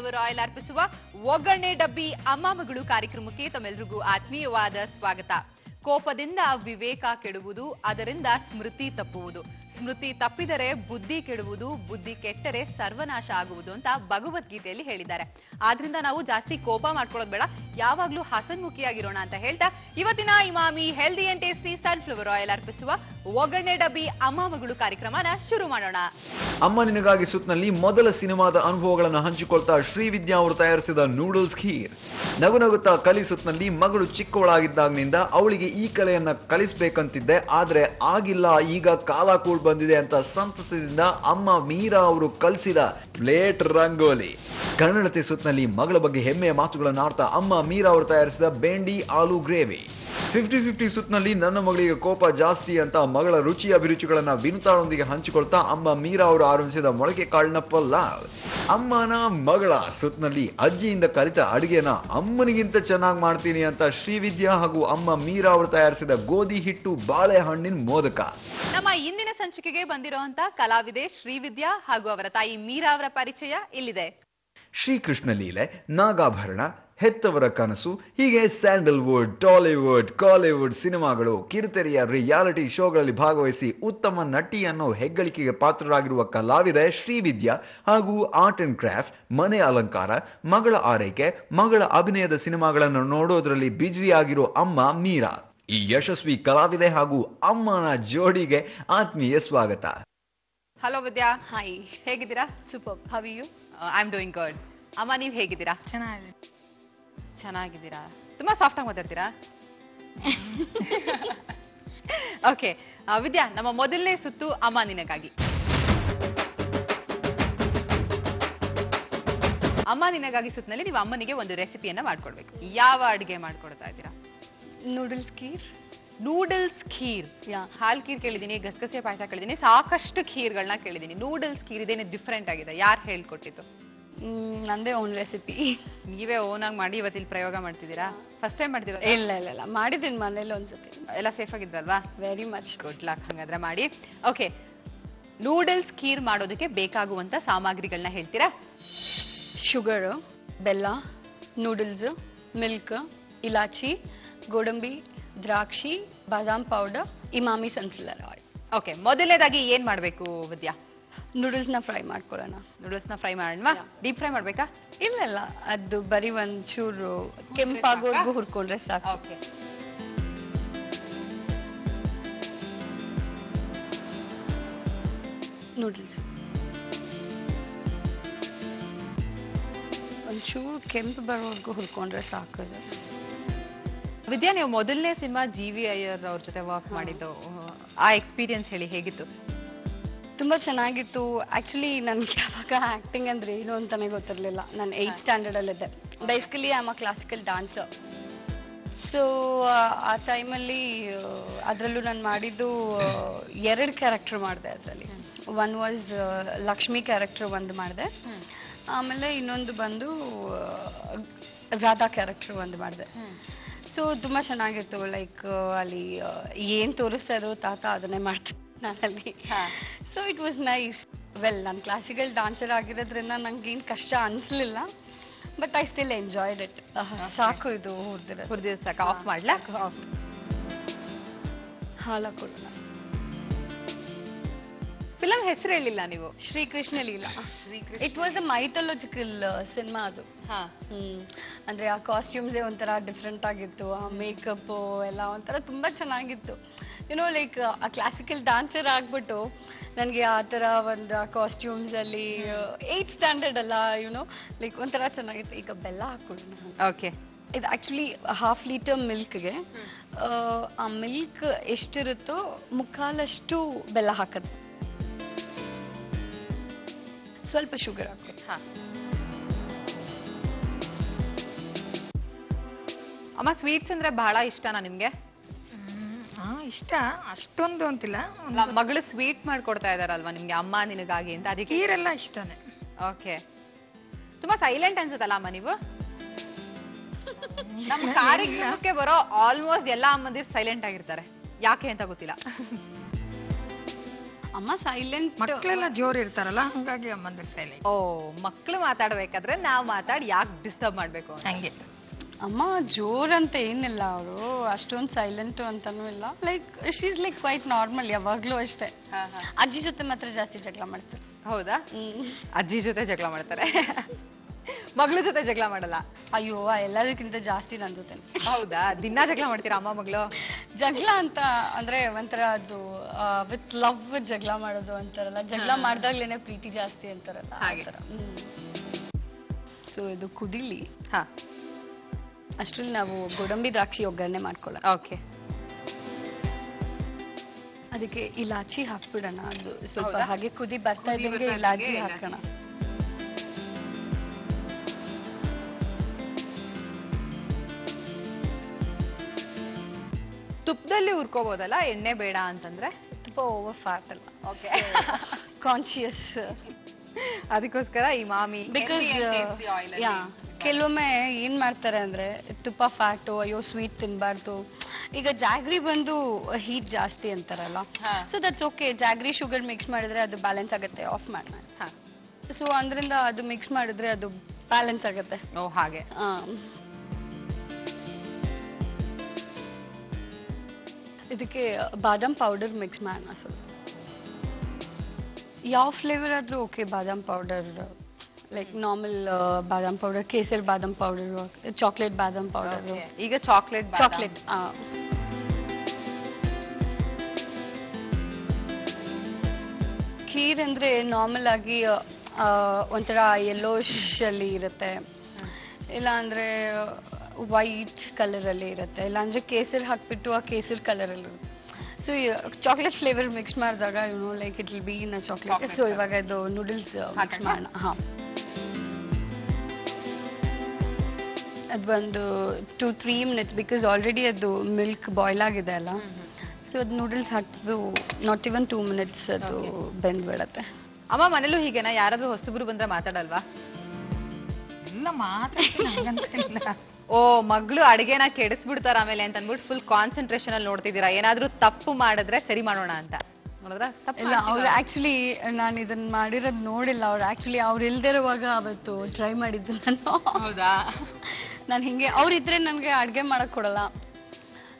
Sunflower oil ಅರ್ಪಿಸುವ ಒಗ್ಗರಣೆ ಡಬ್ಬಿ ಅಮ್ಮ ಮಗಳು ಕಾರ್ಯಕ್ರಮಕ್ಕೆ ತಮ್ಮೆಲ್ಲರಿಗೂ ಆತ್ಮೀಯವಾದ ಸ್ವಾಗತ. ಕೋಪದಿಂದ ವಿವೇಕ ಕೆಡುವುದು, ಅದರಿಂದ ಸ್ಮೃತಿ ತಪ್ಪುವುದು, ಸ್ಮೃತಿ ತಪ್ಪಿದರೆ ಬುದ್ಧಿ ಕೆಡುವುದು, ಬುದ್ಧಿ ಕೆಟ್ಟರೆ ಸರ್ವನಾಶ ಆಗುವುದು ಅಂತ ಭಗವದ್ಗೀತೆಯಲ್ಲಿ ಹೇಳಿದ್ದಾರೆ. ಆದ್ರಿಂದ ನಾವು ಜಾಸ್ತಿ ಕೋಪ ಮಾಡ್ಕೊಳ್ಳೋದು ಬೇಡ, ಯಾವಾಗ್ಲೂ ಹಸನ್ಮುಖಿಯಾಗಿರೋಣ ಅಂತ ಹೇಳ್ತಾ ಇವತ್ತಿನ Emami healthy and tasty sunflower oil ಅರ್ಪಿಸುವ ಒಗ್ಗರಣೆ ಡಬ್ಬಿ ಅಮ್ಮ ಮಗಳು ಕಾರ್ಯಕ್ರಮನ ಶುರು ಮಾಡೋಣ. ಅಮ್ಮ ನಿನಗಾಗಿ ಸುತ್ನಲ್ಲಿ ಮೊದಲ ಸಿನಿಮಾದ ಅನುಭವಗಳನ್ನು ಹಂಚಿಕೊಳ್ತಾ ಶ್ರೀವಿದ್ಯಾ ಅವರು ತಯಾರಿಸಿದ ನೂಡಲ್ಸ್ ಖೀರ್. ನಗುನಗುತ್ತಾ ಕಲಿ ಸುತ್ನಲ್ಲಿ ಮಗಳು ಚಿಕ್ಕವಳಾಗಿದ್ದಾಗಿನಿಂದ ಅವಳಿಗೆ ಈ ಕಲೆಯನ್ನ ಕಲಿಸಬೇಕಂತಿದ್ದೆ, ಆದ್ರೆ ಆಗಿಲ್ಲ, ಈಗ ಕಾಲ ಕೂಡ ಬಂದಿದೆ ಅಂತ ಸಂತಸದಿಂದ ಅಮ್ಮ ಮೀರಾ ಅವರು ಕಲಿಸಿದ ಪ್ಲೇಟ್ ರಂಗೋಲಿ. ಕನ್ನಡತೆ ಸುತ್ನಲ್ಲಿ ಮಗಳ ಬಗ್ಗೆ ಹೆಮ್ಮೆಯ ಮಾತುಗಳನ್ನಾಡ್ತಾ ಅಮ್ಮ ಮೀರಾ ಅವರು ತಯಾರಿಸಿದ ಬೆಂಡಿ ಆಲೂ ಗ್ರೇವಿ. 50-50 ಸುತ್ನಲ್ಲಿ ನನ್ನ ಮಗಳಿಗೆ ಕೋಪ ಜಾಸ್ತಿ ಅಂತ ಮಗಳ ರುಚಿ ಅಭಿರುಚಿಗಳನ್ನ ವಿನುತಾಳೊಂದಿಗೆ ಹಂಚಿಕೊಳ್ತಾ ಅಮ್ಮ ಮೀರಾ ಅವರು ಆರಂಭಿಸಿದ ಮೊಳಕೆ ಕಾಳಿನ ಪಲಾವ್. ಅಮ್ಮನ ಮಗಳ ಸುತ್ನಲ್ಲಿ ಅಜ್ಜಿಯಿಂದ ಕಲಿತ ಅಡಿಗೆನ ಅಮ್ಮನಿಗಿಂತ ಚೆನ್ನಾಗಿ ಮಾಡ್ತೀನಿ ಅಂತ ಶ್ರೀವಿದ್ಯಾ ಹಾಗೂ ಅಮ್ಮ ಮೀರಾ ಅವರು ತಯಾರಿಸಿದ ಗೋಧಿ ಹಿಟ್ಟು ಬಾಳೆಹಣ್ಣಿನ ಮೋದಕ. ನಮ್ಮ ಇಂದಿನ ಸಂಚಿಕೆಗೆ ಬಂದಿರುವಂತ ಕಲಾವಿದೆ ಶ್ರೀವಿದ್ಯಾ ಹಾಗೂ ಅವರ ತಾಯಿ ಮೀರಾ ಅವರ ಪರಿಚಯ ಇಲ್ಲಿದೆ. ಶ್ರೀಕೃಷ್ಣ ಲೀಲೆ, ನಾಗಾಭರಣ, ಹೆತ್ತವರ ಕನಸು, ಹೀಗೆ ಸ್ಯಾಂಡಲ್ವುಡ್, ಟಾಲಿವುಡ್, ಕಾಲಿವುಡ್ ಸಿನಿಮಾಗಳು, ಕಿರುತೆರೆಯ ರಿಯಾಲಿಟಿ ಶೋಗಳಲ್ಲಿ ಭಾಗವಹಿಸಿ ಉತ್ತಮ ನಟಿ ಅನ್ನೋ ಹೆಗ್ಗಳಿಕೆಗೆ ಪಾತ್ರರಾಗಿರುವ ಕಲಾವಿದೆ ಶ್ರೀವಿದ್ಯಾ ಹಾಗೂ ಆರ್ಟ್ ಅಂಡ್ ಕ್ರಾಫ್ಟ್, ಮನೆ ಅಲಂಕಾರ, ಮಗಳ ಆರೈಕೆ, ಮಗಳ ಅಭಿನಯದ ಸಿನಿಮಾಗಳನ್ನು ನೋಡೋದ್ರಲ್ಲಿ ಬಿಜಿಯಾಗಿರೋ ಅಮ್ಮ ಮೀರಾ. ಈ ಯಶಸ್ವಿ ಕಲಾವಿದೆ ಹಾಗೂ ಅಮ್ಮನ ಜೋಡಿಗೆ ಆತ್ಮೀಯ ಸ್ವಾಗತ. ಹಲೋ ವಿದ್ಯಾ. ಹಾಯ್, ಹೇಗಿದ್ದೀರಾ? Super. How are you? I am doing good. ಅಮ್ಮ, ನೀವ್ ಹೇಗಿದ್ದೀರಾ? ಚೆನ್ನಾಗಿದ್ದೀರಾ? ತುಂಬಾ ಸಾಫ್ಟ್ ಆಗಿ ಮಾತಾಡ್ತೀರಾ. ಓಕೆ ವಿದ್ಯಾ, ನಮ್ಮ ಮೊದಲನೇ ಸುತ್ತು ಅಮ್ಮ ನಿನಗಾಗಿ. ಅಮ್ಮ ನಿನಗಾಗಿ ಸುತ್ತಿನಲ್ಲಿ ನೀವು ಅಮ್ಮನಿಗೆ ಒಂದು ರೆಸಿಪಿಯನ್ನ ಮಾಡ್ಕೊಡ್ಬೇಕು. ಯಾವ ಅಡಿಗೆ ಮಾಡ್ಕೊಡ್ತಾ ಇದ್ದೀರಾ? ನೂಡಲ್ಸ್ ಖೀರ್. ನೂಡಲ್ಸ್ ಖೀರ್. ಹಾಲ್ ಖೀರ್ ಕೇಳಿದೀನಿ, ಗಸಗಸೆ ಪಾಯಸ ಕೇಳಿದೀನಿ, ಸಾಕಷ್ಟು ಖೀರ್ಗಳನ್ನ ಕೇಳಿದೀನಿ. ನೂಡಲ್ಸ್ ಖೀರ್ ಇದೇನೆ ಡಿಫ್ರೆಂಟ್ ಆಗಿದೆ. ಯಾರು ಹೇಳ್ಕೊಟ್ಟಿದ್ದು? ನಂದೇ ಓನ್ ರೆಸಿಪಿ. ನೀವೇ ಓನ್ ಆಗಿ ಮಾಡಿ ಇವತ್ತಿಲ್ಲಿ ಪ್ರಯೋಗ ಮಾಡ್ತಿದ್ದೀರಾ? ಫಸ್ಟ್ ಟೈಮ್ ಮಾಡ್ತಿರೋ? ಇಲ್ಲ, ಮಾಡಿದ್ದೀನಿ ಮನೇಲಿ ಒಂದ್ಸತಿ. ಎಲ್ಲ ಸೇಫ್ ಆಗಿದ್ರಲ್ವಾ? Very much. Good luck. ಹಂಗಾದ್ರೆ ಮಾಡಿ. ಓಕೆ, ನೂಡಲ್ಸ್ ಖೀರ್ ಮಾಡೋದಕ್ಕೆ ಬೇಕಾಗುವಂತ ಸಾಮಗ್ರಿಗಳನ್ನ ಹೇಳ್ತೀರಾ? ಶುಗರು, ಬೆಲ್ಲ, ನೂಡಲ್ಸ್, ಮಿಲ್ಕ್, ಇಲಾಚಿ, ಗೋಡಂಬಿ, ದ್ರಾಕ್ಷಿ, ಬಾದಾಮ್ powder, Emami sunflower oil. Okay, ಮೊದಲನೇದಾಗಿ ಏನ್ ಮಾಡ್ಬೇಕು ವಿದ್ಯಾ? ನೂಡಲ್ಸ್ ನ ಫ್ರೈ ಮಾಡ್ಕೊಳ್ಳೋಣ. ನೂಡಲ್ಸ್ ನ ಫ್ರೈ ಮಾಡೋಣ? ಡೀಪ್ ಫ್ರೈ ಮಾಡ್ಬೇಕಾ? ಇಲ್ಲ, ಅದು ಬರೀ ಒಂಚೂರು ಕೆಂಪಾಗೋರ್ಗು ಹುರ್ಕೊಂಡ್ರೆ ಸಾಕು. ಓಕೆ. ನೂಡಲ್ಸ್ ಒಂಚೂರು ಕೆಂಪು ಬರೋವರೆಗೂ ಹುರ್ಕೊಂಡ್ರೆ ಸಾಕು. ವಿದ್ಯಾ, ನೀವು ಮೊದಲನೇ ಸಿನಿಮಾ ಜಿ.ವಿ. ಅಯ್ಯರ್ ಅವ್ರ ಜೊತೆ ವರ್ಕ್ ಮಾಡಿದ್ದು, ಆ ಎಕ್ಸ್ಪೀರಿಯನ್ಸ್ ಹೇಳಿ, ಹೇಗಿತ್ತು? ತುಂಬಾ ಚೆನ್ನಾಗಿತ್ತು. ಆಕ್ಚುಲಿ ನನ್ಗೆ ಯಾವಾಗ ಆಕ್ಟಿಂಗ್ ಅಂದ್ರೆ ಏನು ಅಂತಾನೆ ಗೊತ್ತಿರ್ಲಿಲ್ಲ. ನಾನು 8th ಸ್ಟ್ಯಾಂಡರ್ಡ್ ಅಲ್ಲಿದ್ದೆ. Basically I am a classical dancer. So ಆ ಟೈಮಲ್ಲಿ ಅದರಲ್ಲೂ ನಾನು ಮಾಡಿದ್ದು 2 ಕ್ಯಾರೆಕ್ಟರ್ ಮಾಡಿದೆ. ಅದರಲ್ಲಿ ಒನ್ ವಾಸ್ ಲಕ್ಷ್ಮಿ ಕ್ಯಾರೆಕ್ಟರ್ ಒಂದು ಮಾಡಿದೆ, ಆಮೇಲೆ ಇನ್ನೊಂದು ಬಂದು ರಾಧಾ ಕ್ಯಾರೆಕ್ಟರ್ ಒಂದು ಮಾಡಿದೆ. ಸೊ ತುಂಬಾ ಚೆನ್ನಾಗಿತ್ತು. ಲೈಕ್ ಅಲ್ಲಿ ಏನ್ ತೋರಿಸ್ತಾ ಇದ್ರು ತಾತ ಅದನ್ನೇ ಮಾಡ್ತೀನಿ ನಾನಲ್ಲಿ. So it was nice. Well, ನಾನು ಕ್ಲಾಸಿಕಲ್ ಡಾನ್ಸರ್ ಆಗಿರೋದ್ರಿಂದ ನಂಗೇನು ಕಷ್ಟ ಅನ್ಸ್ಲಿಲ್ಲ, but I still enjoyed it. ಸಾಕು, ಇದು ಹುರಿದಿರೋ ಸಾಕು. ಆಫ್ ಮಾಡ್ಲಾ? ಹಾಲ ಕೊಡೋಣ. ಫಿಲಂ ಹೆಸರು ಹೇಳಿಲ್ಲ ನೀವು. Srikrishna Leela. It was a mythological cinema ಅದು. ಅಂದ್ರೆ ಆ ಕಾಸ್ಟ್ಯೂಮ್ಸೇ ಒಂಥರ ಡಿಫ್ರೆಂಟ್ ಆಗಿತ್ತು, ಆ ಮೇಕಪ್ ಎಲ್ಲ ಒಂಥರ ತುಂಬಾ ಚೆನ್ನಾಗಿತ್ತು. ಯುನೋ ಲೈಕ್ ಆ ಕ್ಲಾಸಿಕಲ್ ಡಾನ್ಸರ್ ಆಗ್ಬಿಟ್ಟು ನನಗೆ ಆ ತರ ಒಂದು ಕಾಸ್ಟ್ಯೂಮ್ಸ್ ಅಲ್ಲಿ 8th ಸ್ಟ್ಯಾಂಡರ್ಡ್ ಅಲ್ಲ, ಯುನೋ ಲೈಕ್ ಒಂಥರ ಚೆನ್ನಾಗಿತ್ತು. ಈಗ ಬೆಲ್ಲ ಹಾಕೊಡೋಣ. ಓಕೆ. ಇದು ಆಕ್ಚುಲಿ 1/2 ಲೀಟರ್ ಮಿಲ್ಕ್ಗೆ ಆ ಮಿಲ್ಕ್ ಎಷ್ಟಿರುತ್ತೋ ಮುಕ್ಕಾಲಷ್ಟು ಬೆಲ್ಲ ಹಾಕೋದು, ಸ್ವಲ್ಪ ಶುಗರ್ ಹಾಕೋದು. ಅಮ್ಮ, ಸ್ವೀಟ್ಸ್ ಅಂದ್ರೆ ಬಹಳ ಇಷ್ಟನಾ ನಿಮ್ಗೆ? ಇಷ್ಟ, ಅಷ್ಟೊಂದು ಅಂತಿಲ್ಲ. ಮಗಳು ಸ್ವೀಟ್ ಮಾಡ್ಕೊಡ್ತಾ ಇದಾರಲ್ವಾ ನಿಮ್ಗೆ ಅಮ್ಮ ನಿನಗಾಗಿ ಅಂತ, ಅದಕ್ಕೆ ಖೀರೆಲ್ಲ ಇಷ್ಟನೇ. ಓಕೆ. ತುಂಬಾ ಸೈಲೆಂಟ್ ಅನ್ಸುತ್ತಲ್ಲ ಅಮ್ಮ ನೀವು? ನಮ್ಮ ಕಾರ್ಯಕ್ರಮಕ್ಕೆ ಬರೋ ಆಲ್ಮೋಸ್ಟ್ ಎಲ್ಲಾ ಅಮ್ಮಂದಿರು ಸೈಲೆಂಟ್ ಆಗಿರ್ತಾರೆ, ಯಾಕೆ ಅಂತ ಗೊತ್ತಿಲ್ಲ. ಅಮ್ಮ ಸೈಲೆಂಟ್. ಮಕ್ಕಳೆಲ್ಲ ಜೋರ್ ಇರ್ತಾರಲ್ಲ, ಹಂಗಾಗಿ ಅಮ್ಮಂದ್ರೆ ಸೈಲೆಂಟ್. ಓ, ಮಕ್ಳು ಮಾತಾಡ್ಬೇಕಾದ್ರೆ ನಾವ್ ಮಾತಾಡಿ ಯಾಕೆ ಡಿಸ್ಟರ್ಬ್ ಮಾಡ್ಬೇಕು ಅಂತ. ಹಂಗೆ ಅಮ್ಮ ಜೋರ್ ಅಂತ ಏನಿಲ್ಲ, ಅವರು ಅಷ್ಟೊಂದು ಸೈಲೆಂಟ್ ಅಂತಾನೂ ಇಲ್ಲ. Like she's like quite normal, ಯಾವಾಗ್ಲೂ ಅಷ್ಟೇ. ಅಜ್ಜಿ ಜೊತೆ ಮಾತ್ರ ಜಾಸ್ತಿ ಜಗಳ ಮಾಡ್ತಾರೆ. ಹೌದಾ? ಅಜ್ಜಿ ಜೊತೆ ಜಗಳ ಮಾಡ್ತಾರೆ, ಮಗಳ ಜೊತೆ ಜಗಳ ಮಾಡಲ್ಲ? ಅಯ್ಯೋ, ಎಲ್ಲದಕ್ಕಿಂತ ಜಾಸ್ತಿ ನನ್ನ ಜೊತೆ. ಹೌದಾ? ದಿನಾ ಜಗಳ ಮಾಡ್ತೀರಾ ಅಮ್ಮ ಮಗಳು? ಜಗಳ ಅಂತ ಅಂದ್ರೆ ಒಂಥರ ಅದು ವಿತ್ ಲವ್ ಜಗಳ ಮಾಡೋದು ಅಂತಾರಲ್ಲ, ಜಗಳ ಮಾಡ್ದಾಗ್ಲೇನೆ ಪ್ರೀತಿ ಜಾಸ್ತಿ ಅಂತಾರಲ್ಲ ಆ ಥರ. ಸೊ ಇದು ಕುದಿಲಿ. ಹಾ, ಅಷ್ಟ್ರಲ್ಲಿ ನಾವು ಗೋಡಂಬಿ ದ್ರಾಕ್ಷಿ ಒಗ್ಗರಣೆ ಮಾಡ್ಕೊಳ್ಳೋಣ. ಓಕೆ. ಅದಕ್ಕೆ ಇಲಾಚಿ ಹಾಕ್ಬಿಡೋಣ. ಅದು ಸ್ವಲ್ಪ ಹೌದಾ? ಹಾಗೆ ಕುದಿ ಬರ್ತಾ ಕುದಿ ಇದ್ದಂಗೆ ಬರ್ತಾ ಇಲಾಚಿ ಇದ್ದಂಗೆ ಹಾಕೋಣ. ತುಪ್ಪದಲ್ಲಿ ಹುರ್ಕೋಬಹುದಲ್ಲ, ಎಣ್ಣೆ ಬೇಡ ಅಂತಂದ್ರೆ? ತುಪ್ಪ ಓವರ್ ಫ್ಯಾಟ್ ಅಲ್ಲ. ಓಕೆ. ಕಾನ್ಶಿಯಸ್. ಅದಕ್ಕೋಸ್ಕರ ಈ ಮಾಮಿ ಬಿಕಾಸ್ ಕೆಲವೊಮ್ಮೆ ಏನ್ ಮಾಡ್ತಾರೆ ಅಂದ್ರೆ ತುಪ್ಪ ಫ್ಯಾಟು, ಅಯ್ಯೋ ಸ್ವೀಟ್ ತಿನ್ಬಾರ್ದು. ಈಗ ಜಾಗ್ರಿ ಬಂದು ಹೀಟ್ ಜಾಸ್ತಿ ಅಂತಾರಲ್ಲ, so that's okay. Jaggery sugar mix ಮಾಡಿದ್ರೆ ಅದು ಬ್ಯಾಲೆನ್ಸ್ ಆಗುತ್ತೆ. ಆಫ್ ಮಾಡಿ. ಸೊ ಅಂದ್ರಿಂದ ಅದು ಮಿಕ್ಸ್ ಮಾಡಿದ್ರೆ ಅದು ಬ್ಯಾಲೆನ್ಸ್ ಆಗುತ್ತೆ. ಓ, ಹಾಗೆ. ಇದಕ್ಕೆ ಬಾದಾಮ್ ಪೌಡರ್ ಮಿಕ್ಸ್ ಮಾಡೋಣ ಸ್ವಲ್ಪ. ಯಾವ ಫ್ಲೇವರ್ ಆದ್ರೂ ಓಕೆ. ಬಾದಾಮ್ ಪೌಡರ್ ಲೈಕ್ ನಾರ್ಮಲ್ ಬಾದಾಮ್ ಪೌಡರ್, ಕೇಸರ್ ಬಾದಾಮ್ ಪೌಡರ್, ಚಾಕ್ಲೇಟ್ ಬಾದಾಮ್ ಪೌಡರ್. ಈಗ ಚಾಕ್ಲೇಟ್ ಚಾಕ್ಲೇಟ್ ಖೀರ್ ಅಂದ್ರೆ ನಾರ್ಮಲ್ ಆಗಿ ಒಂಥರ ಯೆಲ್ಲೋಶ್ ಅಲ್ಲಿ ಇರುತ್ತೆ, ಇಲ್ಲ ಅಂದ್ರೆ ವೈಟ್ ಕಲರ್ ಅಲ್ಲಿ ಇರುತ್ತೆ, ಇಲ್ಲ ಅಂದ್ರೆ ಕೇಸರ್ ಹಾಕ್ಬಿಟ್ಟು ಆ ಕೇಸರ್ ಕಲರ್ ಅಲ್ಲಿ. ಸೊ ಚಾಕ್ಲೇಟ್ ಫ್ಲೇವರ್ ಮಿಕ್ಸ್ ಮಾಡಿದಾಗ like it will be in chocolate. So ಇವಾಗ ಇದು ನೂಡಲ್ಸ್ ಮಿಕ್ಸ್ ಮಾಡೋಣ. ಹಾ, ಅದೊಂದು 2-3 minutes ಬಿಕಾಸ್ ಆಲ್ರೆಡಿ ಅದು ಮಿಲ್ಕ್ ಬಾಯ್ಲ್ ಆಗಿದೆ ಅಲ್ಲ. ಸೊ ಅದು ನೂಡಲ್ಸ್ ಹಾಕಿದ್ದು ನಾಟ್ ಇವನ್ 2 minutes ಅದು ಬೆಂದ್ಬಿಡತ್ತೆ. ಅಮ್ಮ ಮನೇಲೂ ಹೀಗೆನಾ? ಯಾರಾದ್ರೂ ಹೊಸಬ್ರು ಬಂದ್ರೆ ಮಾತಾಡಲ್ವಾ? ಇಲ್ಲ, ಮಾತಾಡ್ತೀನಿ. ಓ, ಮಗಳು ಅಡಿಗೆನ ಕೆಡಿಸ್ಬಿಡ್ತಾರ ಆಮೇಲೆ ಅಂತ ಅಂದ್ಬಿಟ್ಟು ಫುಲ್ ಕಾನ್ಸಂಟ್ರೇಷನ್ ಅಲ್ಲಿ ನೋಡ್ತಿದ್ದೀರಾ. ಏನಾದ್ರೂ ತಪ್ಪು ಮಾಡಿದ್ರೆ ಸರಿ ಮಾಡೋಣ ಅಂತ ನೋಡಿದ್ರ? ಇಲ್ಲ, ಅವ್ರು ಆಕ್ಚುಲಿ ನಾನು ಇದನ್ನ ಮಾಡಿರೋದು ನೋಡಿಲ್ಲ. ಅವ್ರು ಆಕ್ಚುಲಿ ಅವ್ರು ಇಲ್ದಿರುವಾಗ ಅವತ್ತು ಟ್ರೈ ಮಾಡಿದ್ದು ನಾನು. ಹೌದಾ? ನಾನು ಹಿಂಗೆ ಅವ್ರಿದ್ರೆ ನನಗೆ ಅಡ್ಗೆ ಮಾಡಕ್ ಕೊಡಲ್ಲ.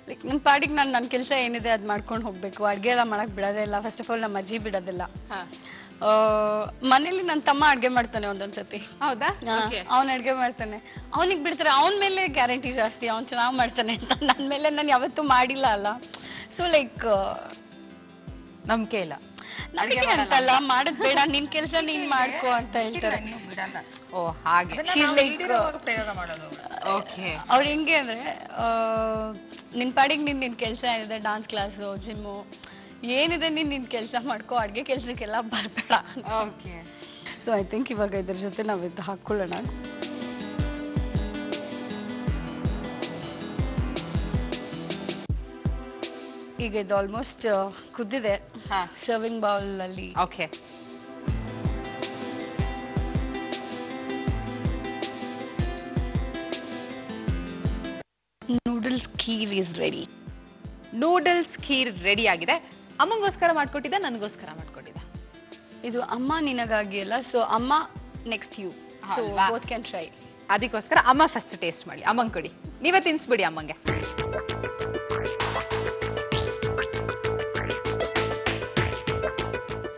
ಲೈಕ್ ನನ್ನ ಪಾಡಿಗೆ ನನ್ನ ಕೆಲಸ ಏನಿದೆ ಅದು ಮಾಡ್ಕೊಂಡು ಹೋಗ್ಬೇಕು. ಅಡ್ಗೆ ಎಲ್ಲ ಮಾಡಕ್ ಬಿಡೋದೇ ಇಲ್ಲ. ಫಸ್ಟ್ ಆಫ್ ಆಲ್ ನಮ್ಮ ಅಜ್ಜಿ ಬಿಡೋದಿಲ್ಲ. ಮನೇಲಿ ನನ್ನ ತಮ್ಮ ಅಡ್ಗೆ ಮಾಡ್ತಾನೆ ಒಂದೊಂದ್ಸತಿ. ಹೌದಾ? ಅವ್ನ್ ಅಡ್ಗೆ ಮಾಡ್ತಾನೆ, ಅವನಿಗೆ ಬಿಡ್ತಾರೆ. ಅವನ ಮೇಲೆ ಗ್ಯಾರಂಟಿ ಜಾಸ್ತಿ, ಅವ್ನ್ ಚೆನ್ನಾಗ್ ಮಾಡ್ತಾನೆ ಅಂತ. ನನ್ನ ಮೇಲೆ ನಾನು ಯಾವತ್ತೂ ಮಾಡಿಲ್ಲ ಅಲ್ಲ. ಸೊ ಲೈಕ್ ನಂಬಿಕೆ ಇಲ್ಲ. ನಂಬಿಕೆ ಅಂತಲ್ಲ, ಮಾಡದ್ ಬೇಡ, ನಿನ್ ಕೆಲ್ಸ ನೀನ್ ಮಾಡ್ಕೋ ಅಂತ ಹೇಳ್ತಾರೆ. ಓ, ಹಾಗೆ. ಪ್ರಯೋಗ ಮಾಡೋದು. ಓಕೆ. ಅವ್ರು ಹೆಂಗೆ ಅಂದ್ರೆ ನಿನ್ ಪಾಡಿಗೆ ನಿನ್ ಕೆಲ್ಸ ಏನಿದೆ, ಡಾನ್ಸ್ ಕ್ಲಾಸು, ಜಿಮ್ಮು, ಏನಿದೆ ನಿನ್ ಕೆಲಸ ಮಾಡ್ಕೋ, ಅಡ್ಗೆ ಕೆಲ್ಸಕ್ಕೆಲ್ಲ ಬರ್ಬೇಡ. ಓಕೆ. ಸೊ ಐ ಥಿಂಕ್ ಇವಾಗ ಇದ್ರ ಜೊತೆ ನಾವ್ ಇದು ಹಾಕೊಳ್ಳೋಣ. ಈಗ ಇದು ಆಲ್ಮೋಸ್ಟ್ ಕುದ್ದಿದೆ. ಸರ್ವಿಂಗ್ ಬೌಲ್ ಅಲ್ಲಿ. Okay. Noodles kheer is ready. Noodles kheer ready ಆಗಿದೆ. ಅಮ್ಮಂಗೋಸ್ಕರ ಮಾಡ್ಕೊಟ್ಟಿದ್ದ, ನನಗೋಸ್ಕರ ಮಾಡ್ಕೊಟ್ಟಿದ್ದ? ಇದು ಅಮ್ಮ ನಿನಗಾಗಿ ಅಲ್ಲ, ಸೊ ಅಮ್ಮ next you. So both can try. ಅದಕ್ಕೋಸ್ಕರ ಅಮ್ಮ ಫಸ್ಟ್ ಟೇಸ್ಟ್ ಮಾಡಿ. ಅಮ್ಮಂಗ್ ಕೊಡಿ, ನೀವೇ ತಿನ್ಸ್ಬಿಡಿ ಅಮ್ಮಂಗೆ.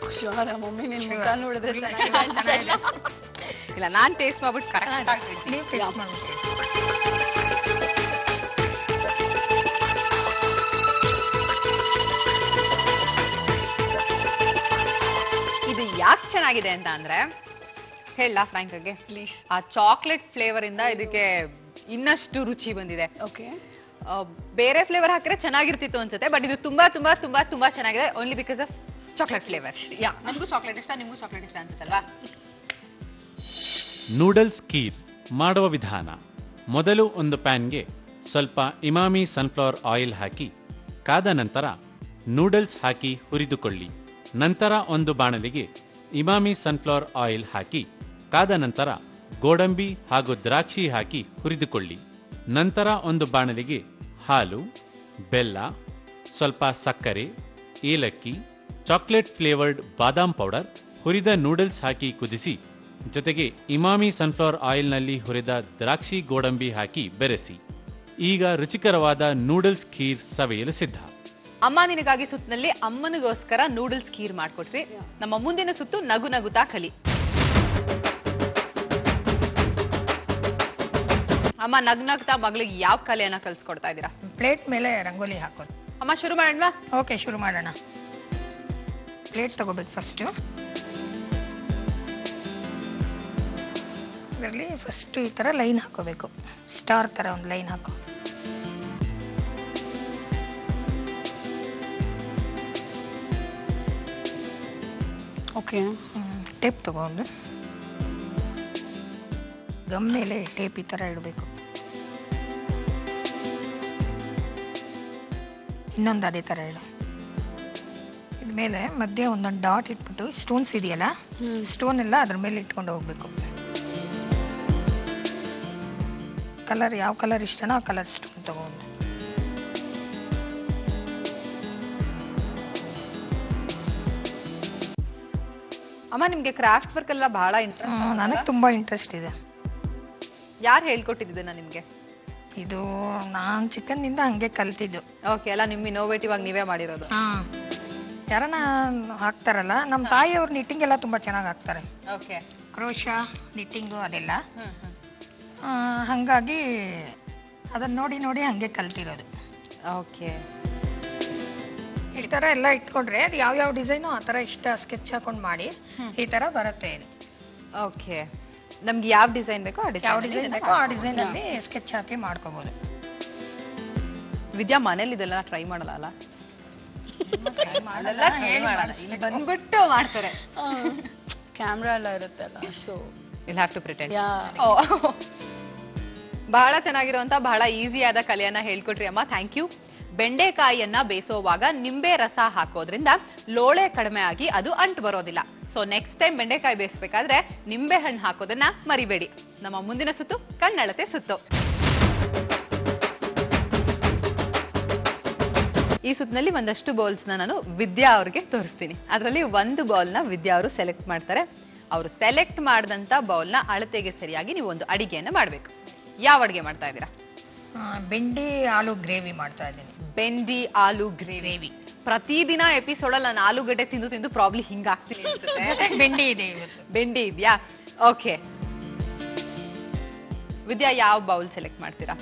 ಹುಷಾರ ಮಮ್ಮಿ, ನಿನ್ ಮುಖ ನೋಡಿದ್ರೆ ಇಲ್ಲ, ನಾನ್ ಟೇಸ್ಟ್ ಮಾಡ್ಬಿಟ್ಟು ಕರೆಕ್ಟ್ ಆಗಿ ನೀವು ಟೇಸ್ಟ್ ಮಾಡ್ಬಿಟ್ಟು. ಇದು ಯಾಕೆ ಚೆನ್ನಾಗಿದೆ ಅಂತ ಅಂದ್ರೆ, ಹೇಳ ಫ್ರಾಂಕ್ ಆಗಿ, ಪ್ಲೀಸ್. ಆ ಚಾಕ್ಲೇಟ್ ಫ್ಲೇವರ್ ಇಂದ ಇದಕ್ಕೆ ಇನ್ನಷ್ಟು ರುಚಿ ಬಂದಿದೆ. ಓಕೆ. ಬೇರೆ ಫ್ಲೇವರ್ ಹಾಕಿದ್ರೆ ಚೆನ್ನಾಗಿರ್ತಿತ್ತು ಅನ್ಸುತ್ತೆ, ಬಟ್ ಇದು ತುಂಬಾ ತುಂಬಾ ತುಂಬಾ ತುಂಬಾ ಚೆನ್ನಾಗಿದೆ. Only because of chocolate flavour. Yeah, ನನಗೂ ಚಾಕ್ಲೇಟ್ ಇಷ್ಟ, ನಿಮಗೂ ಚಾಕ್ಲೇಟ್ ಇಷ್ಟ ಅನ್ಸುತ್ತಲ್ವಾ? ನೂಡಲ್ಸ್ ಖೀರ್ ಮಾಡುವ ವಿಧಾನ: ಮೊದಲು ಒಂದು ಪ್ಯಾನ್ಗೆ ಸ್ವಲ್ಪ ಇಮಾಮಿ ಸನ್ಫ್ಲವರ್ ಆಯಿಲ್ ಹಾಕಿ, ಕಾದ ನಂತರ ನೂಡಲ್ಸ್ ಹಾಕಿ ಹುರಿದುಕೊಳ್ಳಿ. ನಂತರ ಒಂದು ಬಾಣಲಿಗೆ ಇಮಾಮಿ ಸನ್ಫ್ಲವರ್ ಆಯಿಲ್ ಹಾಕಿ, ಕಾದ ನಂತರ ಗೋಡಂಬಿ ಹಾಗೂ ದ್ರಾಕ್ಷಿ ಹಾಕಿ ಹುರಿದುಕೊಳ್ಳಿ. ನಂತರ ಒಂದು ಬಾಣಲಿಗೆ ಹಾಲು, ಬೆಲ್ಲ, ಸ್ವಲ್ಪ ಸಕ್ಕರೆ, ಏಲಕ್ಕಿ, ಚಾಕ್ಲೇಟ್ ಫ್ಲೇವರ್ಡ್ ಬಾದಾಮ್ ಪೌಡರ್, ಹುರಿದ ನೂಡಲ್ಸ್ ಹಾಕಿ ಕುದಿಸಿ, ಜೊತೆಗೆ ಇಮಾಮಿ ಸನ್ಫ್ಲವರ್ ಆಯಿಲ್ನಲ್ಲಿ ಹುರಿದ ದ್ರಾಕ್ಷಿ ಗೋಡಂಬಿ ಹಾಕಿ ಬೆರೆಸಿ. ಈಗ ರುಚಿಕರವಾದ ನೂಡಲ್ಸ್ ಖೀರ್ ಸವಿಯಲು ಸಿದ್ಧ. ಅಮ್ಮ ನಿನಗಾಗಿ ಸುತ್ತಿನಲ್ಲಿ ಅಮ್ಮನಿಗೋಸ್ಕರ ನೂಡಲ್ಸ್ ಖೀರ್ ಮಾಡ್ಕೊಟ್ರಿ. ನಮ್ಮ ಮುಂದಿನ ಸುತ್ತು ನಗು ನಗುತ್ತಾ ಕಲಿ. ಅಮ್ಮ ನಗ್ನಗ್ತಾ ಮಗಳಿಗೆ ಯಾವ ಕಲೆಯನ್ನ ಕಲ್ಸ್ಕೊಡ್ತಾ ಇದ್ದೀರಾ? ಪ್ಲೇಟ್ ಮೇಲೆ ರಂಗೋಲಿ ಹಾಕೋದು. ಅಮ್ಮ ಶುರು ಮಾಡೋಣ. ಓಕೆ, ಶುರು ಮಾಡೋಣ. ಪ್ಲೇಟ್ ತಗೋಬೇಕು ಫಸ್ಟು. ಇದರಲ್ಲಿ ಫಸ್ಟ್ ಈ ತರ ಲೈನ್ ಹಾಕೋಬೇಕು, ಸ್ಟಾರ್ ತರ ಒಂದು ಲೈನ್ ಹಾಕೋ. ಓಕೆ. ಟೇಪ್ ತಗೊಂಡು ಗಮ್ ಮೇಲೆ ಟೇಪ್ ಈ ತರ ಇಡಬೇಕು. ಇನ್ನೊಂದು ಅದೇ ತರ ಇಡು. ಇದ್ಮೇಲೆ ಮಧ್ಯೆ ಒಂದೊಂದು ಡಾಟ್ ಇಟ್ಬಿಟ್ಟು ಸ್ಟೋನ್ಸ್ ಇದೆಯಲ್ಲ, ಸ್ಟೋನ್ ಎಲ್ಲ ಅದ್ರ ಮೇಲೆ ಇಟ್ಕೊಂಡು ಹೋಗ್ಬೇಕು. ಕಲರ್ ಯಾವ ಕಲರ್ ಇಷ್ಟನೋ ಆ ಕಲರ್ ಸ್ಟೋನ್ ತಗೊಂಡು ಅಮ್ಮ ನಿಮ್ಗೆ ಕ್ರಾಫ್ಟ್ ವರ್ಕ್ ಎಲ್ಲ ಬಹಳ ಇಂಟ್ರೆಸ್ಟ್. ನನಗೆ ತುಂಬಾ ಇಂಟ್ರೆಸ್ಟ್ ಇದೆ. ಯಾರು ಹೇಳ್ಕೊಟ್ಟಿದ್ದನ್ನ ನಿಮ್ಗೆ? ಇದು ನಾನ್ ಚಿಕ್ಕಂದಿಂದ ಹಂಗೆ ಕಲ್ತಿದ್ದು. ಓಕೆ, ಎಲ್ಲ ನಿಮ್ ಇನೋವೇಟಿವ್ ಆಗಿ ನೀವೇ ಮಾಡಿರೋದು. ಯಾರನ್ನ ಹಾಕ್ತಾರಲ್ಲ, ನಮ್ಮ ತಾಯಿಯವ್ರು ನಿಟ್ಟಿಂಗ್ ಎಲ್ಲ ತುಂಬಾ ಚೆನ್ನಾಗಿ ಹಾಕ್ತಾರೆ. ಓಕೆ. ಕ್ರೋಶ ನಿಟ್ಟಿಂಗು ಅದೆಲ್ಲ. ಹಂಗಾಗಿ ಅದನ್ನ ನೋಡಿ ನೋಡಿ ಹಂಗೆ ಕಲ್ತಿರೋದು. ಓಕೆ. ಈ ತರ ಎಲ್ಲ ಇಟ್ಕೊಂಡ್ರೆ ಅದು ಯಾವ ಡಿಸೈನು ಆ ತರ ಇಷ್ಟ ಸ್ಕೆಚ್ ಹಾಕೊಂಡ್ ಮಾಡಿ ಈ ತರ ಬರುತ್ತೆ ಇದು. ಓಕೆ. ನಮ್ಗೆ ಯಾವ ಡಿಸೈನ್ ಬೇಕೋ ಯಾವ ಡಿಸೈನ್ ಬೇಕೋ ಆ ಡಿಸೈನ್ ಅಲ್ಲಿ ಸ್ಕೆಚ್ ಹಾಕಿ ಮಾಡ್ಕೋಬಹುದು. ವಿದ್ಯಾ ಮನೇಲಿ ಇದೆಲ್ಲ ಟ್ರೈ ಮಾಡಲ್ಲ ಅಲ್ಲ? ಬಂದ್ಬಿಟ್ಟು ಮಾಡ್ತಾರೆ. ಕ್ಯಾಮ್ರಾ ಎಲ್ಲ ಇರುತ್ತಲ್ಲ, so will have to pretend. ಬಹಳ ಚೆನ್ನಾಗಿರುವಂತ ಬಹಳ ಈಸಿ ಆದ ಕಲೆಯನ್ನ ಹೇಳ್ಕೊಟ್ರಿ ಅಮ್ಮ, ಥ್ಯಾಂಕ್ ಯು. ಬೆಂಡೆಕಾಯಿಯನ್ನ ಬೇಯಿಸುವಾಗ ನಿಂಬೆ ರಸ ಹಾಕೋದ್ರಿಂದ ಲೋಳೆ ಕಡಿಮೆ ಆಗಿ ಅದು ಅಂಟು ಬರೋದಿಲ್ಲ. ಸೊ ನೆಕ್ಸ್ಟ್ ಟೈಮ್ ಬೆಂಡೆಕಾಯಿ ಬೇಯಿಸಬೇಕಾದ್ರೆ ನಿಂಬೆ ಹಣ್ಣು ಹಾಕೋದನ್ನ ಮರಿಬೇಡಿ. ನಮ್ಮ ಮುಂದಿನ ಸುತ್ತು ಕಣ್ಣಳತೆ ಸುತ್ತು. ಈ ಸುತ್ತಿನಲ್ಲಿ ಒಂದಷ್ಟು ಬೌಲ್ಸ್ ನಾನು ವಿದ್ಯಾ ಅವ್ರಿಗೆ ತೋರಿಸ್ತೀನಿ. ಅದರಲ್ಲಿ ಒಂದು ಬೌಲ್ ನ ವಿದ್ಯಾ ಅವರು ಸೆಲೆಕ್ಟ್ ಮಾಡ್ತಾರೆ. ಅವರು ಸೆಲೆಕ್ಟ್ ಮಾಡಿದಂತ ಬೌಲ್ ನ ಅಳತೆಗೆ ಸರಿಯಾಗಿ ನೀವು ಒಂದು ಅಡಿಗೆಯನ್ನ ಮಾಡ್ಬೇಕು. ಯಾವ ಅಡಿಗೆ ಮಾಡ್ತಾ ಇದ್ದೀರಾ? ಬೆಂಡಿ ಆಲೂ ಗ್ರೇವಿ ಮಾಡ್ತಾ ಇದ್ದೀನಿ. ಬೆಂಡಿ ಆಲೂ ಗ್ರೇವಿ. ಪ್ರತಿದಿನ ಎಪಿಸೋಡ್ ಅಲ್ಲಿ ನಾನು ಆಲೂಗಡ್ಡೆ ತಿಂದು ತಿಂದು ಪ್ರಾಬ್ಲಿ ಹಿಂಗಾಗ್ತೀನಿ ಅನ್ಸುತ್ತೆ. ಬೆಂಡಿ ಇದೆ ಇವತ್ತು. ಬೆಂಡಿ ಇದೆಯಾ? ಓಕೆ. ವಿದ್ಯಾ ಯಾವ ಬೌಲ್ ಸೆಲೆಕ್ಟ್ ಮಾಡ್ತೀರಾ?